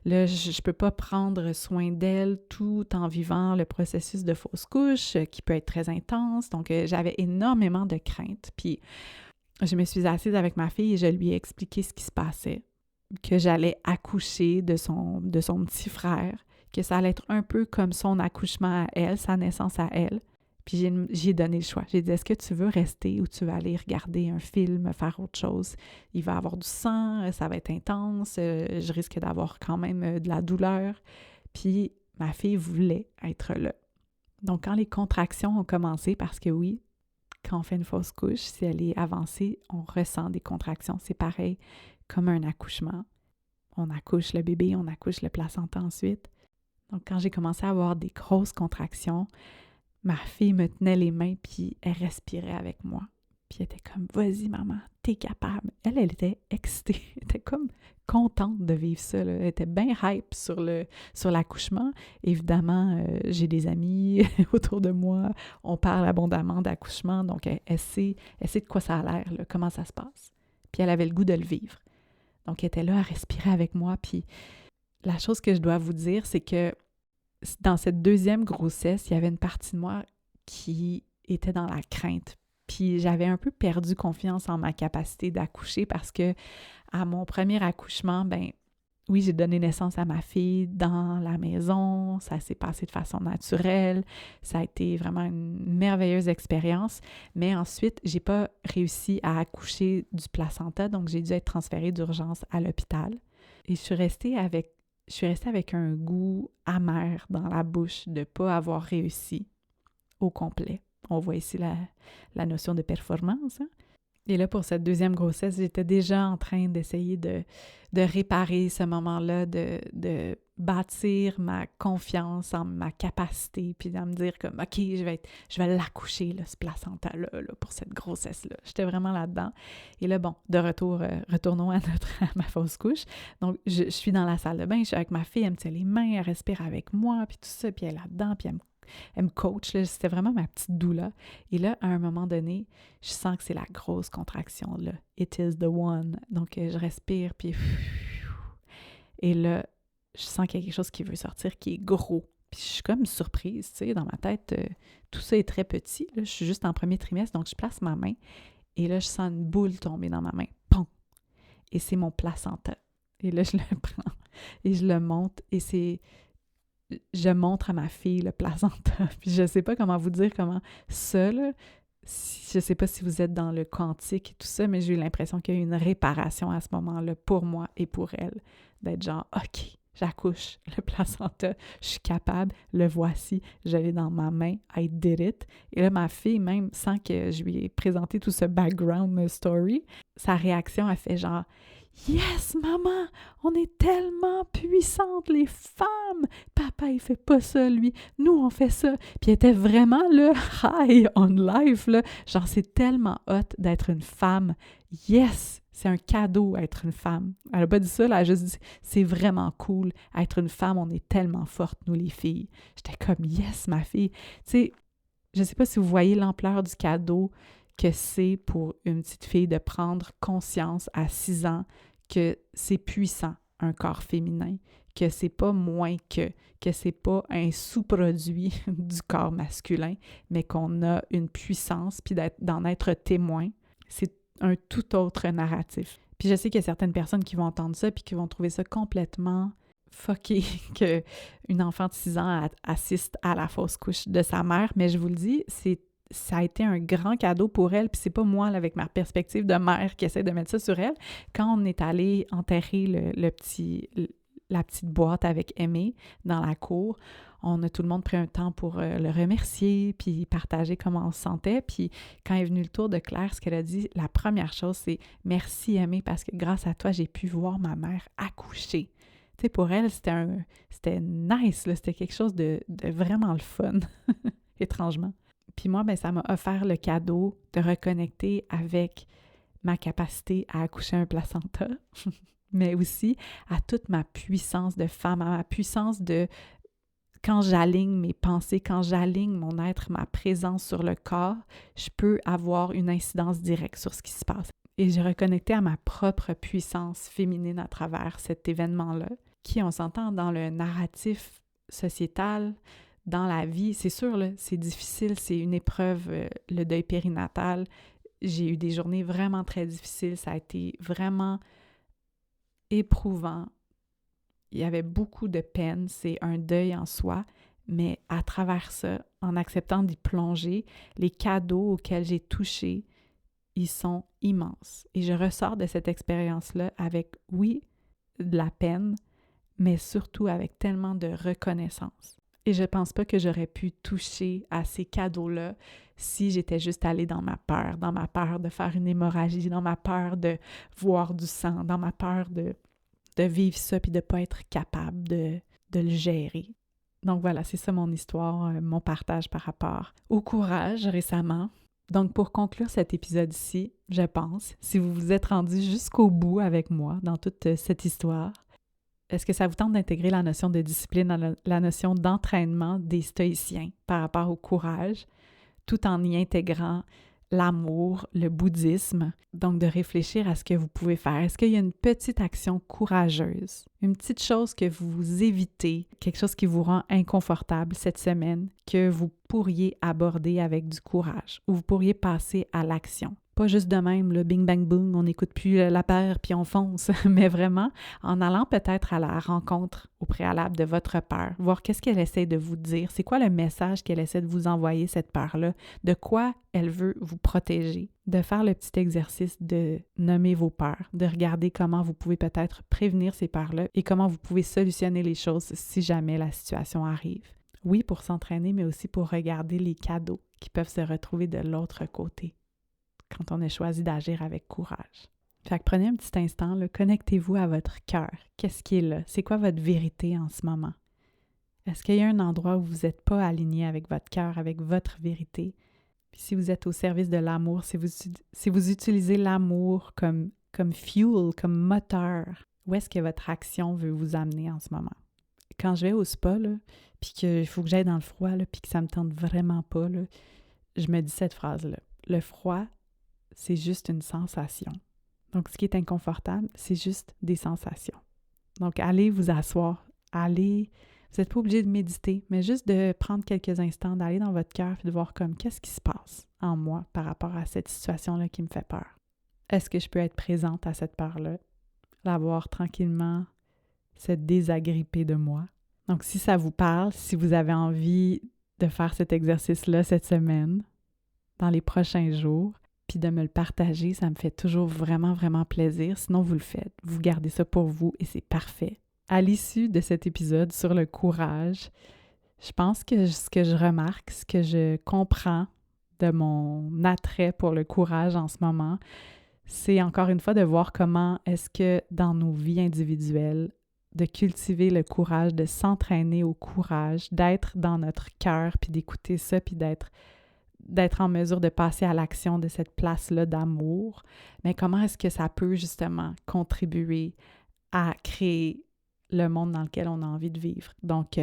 Là, je peux pas prendre soin d'elle tout en vivant le processus de fausse couche qui peut être très intense. Donc, j'avais énormément de craintes. Puis, je me suis assise avec ma fille et je lui ai expliqué ce qui se passait, que j'allais accoucher de son petit frère, que ça allait être un peu comme son accouchement à elle, sa naissance à elle. Puis j'ai donné le choix. J'ai dit, est-ce que tu veux rester ou tu veux aller regarder un film, faire autre chose? Il va avoir du sang, ça va être intense, je risque d'avoir quand même de la douleur. Puis ma fille voulait être là. Donc quand les contractions ont commencé, parce que oui, quand on fait une fausse couche, si elle est avancée, on ressent des contractions. C'est pareil comme un accouchement. On accouche le bébé, on accouche le placenta ensuite. Donc, quand j'ai commencé à avoir des grosses contractions, ma fille me tenait les mains puis elle respirait avec moi. Puis elle était comme, vas-y maman, t'es capable. Elle était excitée, elle était comme contente de vivre ça, là. Elle était bien hype sur l'accouchement. Évidemment, j'ai des amis autour de moi, on parle abondamment d'accouchement, donc elle sait de quoi ça a l'air, là, comment ça se passe. Puis elle avait le goût de le vivre. Donc elle était là à respirer avec moi, puis la chose que je dois vous dire, c'est que dans cette deuxième grossesse, il y avait une partie de moi qui était dans la crainte. Puis j'avais un peu perdu confiance en ma capacité d'accoucher parce que à mon premier accouchement, Oui, j'ai donné naissance à ma fille dans la maison, ça s'est passé de façon naturelle, ça a été vraiment une merveilleuse expérience, mais ensuite, j'ai pas réussi à accoucher du placenta, donc j'ai dû être transférée d'urgence à l'hôpital. Et je suis restée avec un goût amer dans la bouche de ne pas avoir réussi au complet. On voit ici la notion de performance, hein? Et là, pour cette deuxième grossesse, j'étais déjà en train d'essayer de réparer ce moment-là, de bâtir ma confiance en ma capacité, puis de me dire comme, OK, je vais l'accoucher, là, ce placenta-là, là, pour cette grossesse-là. J'étais vraiment là-dedans. Et là, bon, de retour, retournons à ma fausse couche. Donc, je suis dans la salle de bain, je suis avec ma fille, elle me tient les mains, elle respire avec moi, puis tout ça, puis elle est là-dedans, puis elle me coach, là, c'était vraiment ma petite doula. Et là, à un moment donné, je sens que c'est la grosse contraction, là. It is the one. Donc, je respire, puis... Et là, je sens qu'il y a quelque chose qui veut sortir, qui est gros. Puis je suis comme surprise, tu sais, dans ma tête, tout ça est très petit. Là, je suis juste en premier trimestre, donc je place ma main. Et là, je sens une boule tomber dans ma main. Pom! Et c'est mon placenta. Et là, je le prends et je le monte. Et je montre à ma fille le placenta. Puis je sais pas comment vous dire comment ça, là, je sais pas si vous êtes dans le quantique et tout ça, mais j'ai eu l'impression qu'il y a eu une réparation à ce moment-là pour moi et pour elle. D'être genre, OK, j'accouche le placenta, je suis capable, le voici, je l'ai dans ma main, I did it. Et là, ma fille, même sans que je lui ai présenté tout ce background story, sa réaction a fait genre, yes, maman, on est tellement puissantes, les femmes. Papa, il fait pas ça, lui. Nous, on fait ça. Puis elle était vraiment là, high on life, là. Genre, c'est tellement hot d'être une femme. Yes, c'est un cadeau être une femme. Elle a pas dit ça, là, elle a juste dit, c'est vraiment cool. Être une femme, on est tellement fortes, nous, les filles. J'étais comme, yes, ma fille. Tu sais, je sais pas si vous voyez l'ampleur du cadeau que c'est pour une petite fille de prendre conscience à 6 ans que c'est puissant, un corps féminin, que c'est pas moins que c'est pas un sous-produit du corps masculin, mais qu'on a une puissance, puis d'en être témoin, c'est un tout autre narratif. Puis je sais qu'il y a certaines personnes qui vont entendre ça, puis qui vont trouver ça complètement fucké qu'une enfant de 6 ans assiste à la fausse couche de sa mère, mais je vous le dis, ça a été un grand cadeau pour elle, puis c'est pas moi, là, avec ma perspective de mère, qui essaie de mettre ça sur elle. Quand on est allé enterrer la petite boîte avec Aimé dans la cour, on a tout le monde pris un temps pour le remercier, puis partager comment on se sentait. Puis quand est venu le tour de Claire, ce qu'elle a dit, la première chose, c'est « Merci Aimé, parce que grâce à toi, j'ai pu voir ma mère accoucher. » Tu sais, pour elle, c'était nice, là, c'était quelque chose de vraiment le fun, étrangement. Puis moi, ben, ça m'a offert le cadeau de reconnecter avec ma capacité à accoucher un placenta, mais aussi à toute ma puissance de femme, à ma puissance de quand j'aligne mes pensées, quand j'aligne mon être, ma présence sur le corps, je peux avoir une incidence directe sur ce qui se passe. Et j'ai reconnecté à ma propre puissance féminine à travers cet événement-là, qui, on s'entend, dans le narratif sociétal, dans la vie, c'est sûr, là, c'est difficile, c'est une épreuve, le deuil périnatal. J'ai eu des journées vraiment très difficiles, ça a été vraiment éprouvant. Il y avait beaucoup de peine, c'est un deuil en soi, mais à travers ça, en acceptant d'y plonger, les cadeaux auxquels j'ai touché, ils sont immenses. Et je ressors de cette expérience-là avec, oui, de la peine, mais surtout avec tellement de reconnaissance. Et je pense pas que j'aurais pu toucher à ces cadeaux-là si j'étais juste allée dans ma peur de faire une hémorragie, dans ma peur de voir du sang, dans ma peur de vivre ça puis de pas être capable de le gérer. Donc voilà, c'est ça mon histoire, mon partage par rapport au courage récemment. Donc pour conclure cet épisode-ci, je pense, si vous vous êtes rendu jusqu'au bout avec moi dans toute cette histoire, est-ce que ça vous tente d'intégrer la notion de discipline, la notion d'entraînement des stoïciens par rapport au courage, tout en y intégrant l'amour, le bouddhisme, donc de réfléchir à ce que vous pouvez faire. Est-ce qu'il y a une petite action courageuse, une petite chose que vous évitez, quelque chose qui vous rend inconfortable cette semaine, que vous pourriez aborder avec du courage, ou vous pourriez passer à l'action? Pas juste de même, le bing bang boom, on n'écoute plus la peur puis on fonce, mais vraiment en allant peut-être à la rencontre au préalable de votre peur, voir qu'est-ce qu'elle essaie de vous dire, c'est quoi le message qu'elle essaie de vous envoyer, cette peur-là, de quoi elle veut vous protéger, de faire le petit exercice de nommer vos peurs, de regarder comment vous pouvez peut-être prévenir ces peurs-là et comment vous pouvez solutionner les choses si jamais la situation arrive. Oui, pour s'entraîner, mais aussi pour regarder les cadeaux qui peuvent se retrouver de l'autre côté quand on a choisi d'agir avec courage. Fait que prenez un petit instant, là, connectez-vous à votre cœur. Qu'est-ce qui est là? C'est quoi votre vérité en ce moment? Est-ce qu'il y a un endroit où vous n'êtes pas aligné avec votre cœur, avec votre vérité? Puis si vous êtes au service de l'amour, si vous utilisez l'amour comme fuel, comme moteur, où est-ce que votre action veut vous amener en ce moment? Quand je vais au spa, là, puis qu'il faut que j'aille dans le froid, là, puis que ça me tente vraiment pas, là, je me dis cette phrase-là. Le froid, c'est juste une sensation. Donc, ce qui est inconfortable, c'est juste des sensations. Donc, allez vous asseoir, allez, vous n'êtes pas obligé de méditer, mais juste de prendre quelques instants, d'aller dans votre cœur et de voir comme qu'est-ce qui se passe en moi par rapport à cette situation-là qui me fait peur. Est-ce que je peux être présente à cette peur-là, la voir tranquillement se désagripper de moi? Donc, si ça vous parle, si vous avez envie de faire cet exercice-là cette semaine, dans les prochains jours, puis de me le partager, ça me fait toujours vraiment, vraiment plaisir. Sinon, vous le faites. Vous gardez ça pour vous et c'est parfait. À l'issue de cet épisode sur le courage, je pense que ce que je remarque, ce que je comprends de mon attrait pour le courage en ce moment, c'est encore une fois de voir comment est-ce que dans nos vies individuelles, de cultiver le courage, de s'entraîner au courage, d'être dans notre cœur, puis d'écouter ça, puis d'être en mesure de passer à l'action de cette place-là d'amour, mais comment est-ce que ça peut justement contribuer à créer le monde dans lequel on a envie de vivre. Donc,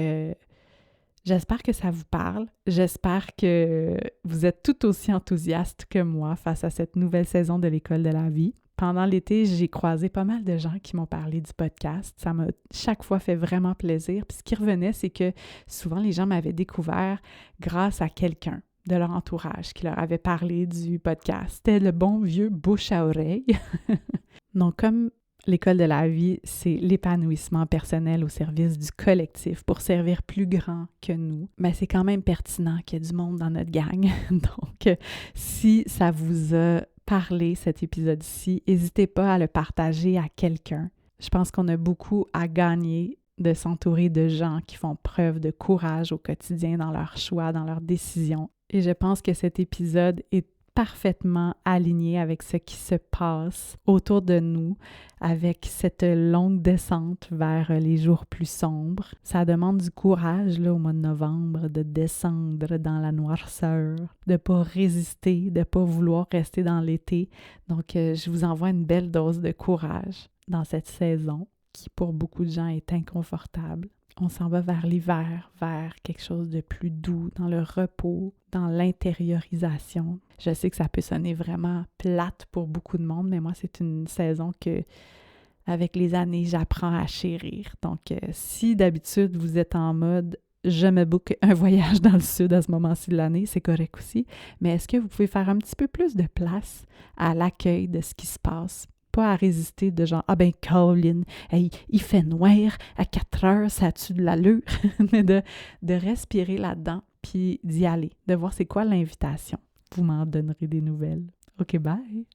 j'espère que ça vous parle. J'espère que vous êtes tout aussi enthousiaste que moi face à cette nouvelle saison de l'École de la vie. Pendant l'été, j'ai croisé pas mal de gens qui m'ont parlé du podcast. Ça m'a chaque fois fait vraiment plaisir. Puis ce qui revenait, c'est que souvent les gens m'avaient découvert grâce à quelqu'un de leur entourage qui leur avait parlé du podcast. C'était le bon vieux bouche à oreille. Donc, comme l'École de la vie, c'est l'épanouissement personnel au service du collectif pour servir plus grand que nous, mais c'est quand même pertinent qu'il y ait du monde dans notre gang. Donc, si ça vous a parlé, cet épisode-ci, n'hésitez pas à le partager à quelqu'un. Je pense qu'on a beaucoup à gagner de s'entourer de gens qui font preuve de courage au quotidien dans leurs choix, dans leurs décisions. Et je pense que cet épisode est parfaitement aligné avec ce qui se passe autour de nous, avec cette longue descente vers les jours plus sombres. Ça demande du courage là, au mois de novembre, de descendre dans la noirceur, de ne pas résister, de ne pas vouloir rester dans l'été. Donc, je vous envoie une belle dose de courage dans cette saison qui, pour beaucoup de gens, est inconfortable. On s'en va vers l'hiver, vers quelque chose de plus doux, dans le repos, dans l'intériorisation. Je sais que ça peut sonner vraiment plate pour beaucoup de monde, mais moi, c'est une saison que, avec les années, j'apprends à chérir. Donc, si d'habitude, vous êtes en mode « je me book un voyage dans le sud à ce moment-ci de l'année », c'est correct aussi, mais est-ce que vous pouvez faire un petit peu plus de place à l'accueil de ce qui se passe? Pas à résister de genre « Ah ben, Colin, hey, il fait noir à 4 heures, ça a-tu de l'allure? » Mais de respirer là-dedans, puis d'y aller, de voir c'est quoi l'invitation. Vous m'en donnerez des nouvelles. OK, bye!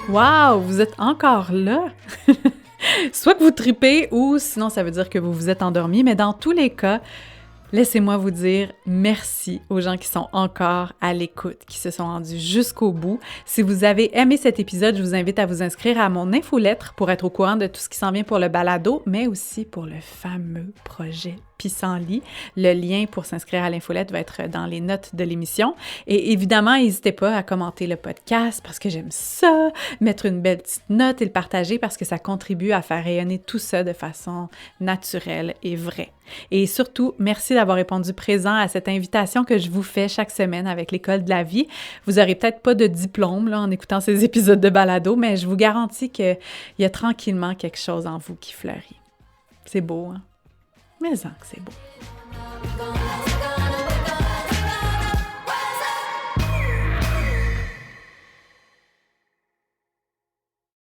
Wow! Vous êtes encore là? Soit que vous tripez ou sinon ça veut dire que vous vous êtes endormi, mais dans tous les cas, laissez-moi vous dire merci aux gens qui sont encore à l'écoute, qui se sont rendus jusqu'au bout. Si vous avez aimé cet épisode, je vous invite à vous inscrire à mon infolettre pour être au courant de tout ce qui s'en vient pour le balado, mais aussi pour le fameux projet Pissenlit. Le lien pour s'inscrire à l'infolette va être dans les notes de l'émission. Et évidemment, n'hésitez pas à commenter le podcast parce que j'aime ça, mettre une belle petite note et le partager parce que ça contribue à faire rayonner tout ça de façon naturelle et vraie. Et surtout, merci d'avoir répondu présent à cette invitation que je vous fais chaque semaine avec l'École de la vie. Vous n'aurez peut-être pas de diplôme là, en écoutant ces épisodes de balado, mais je vous garantis qu'il y a tranquillement quelque chose en vous qui fleurit. C'est beau, hein? Mais que c'est beau.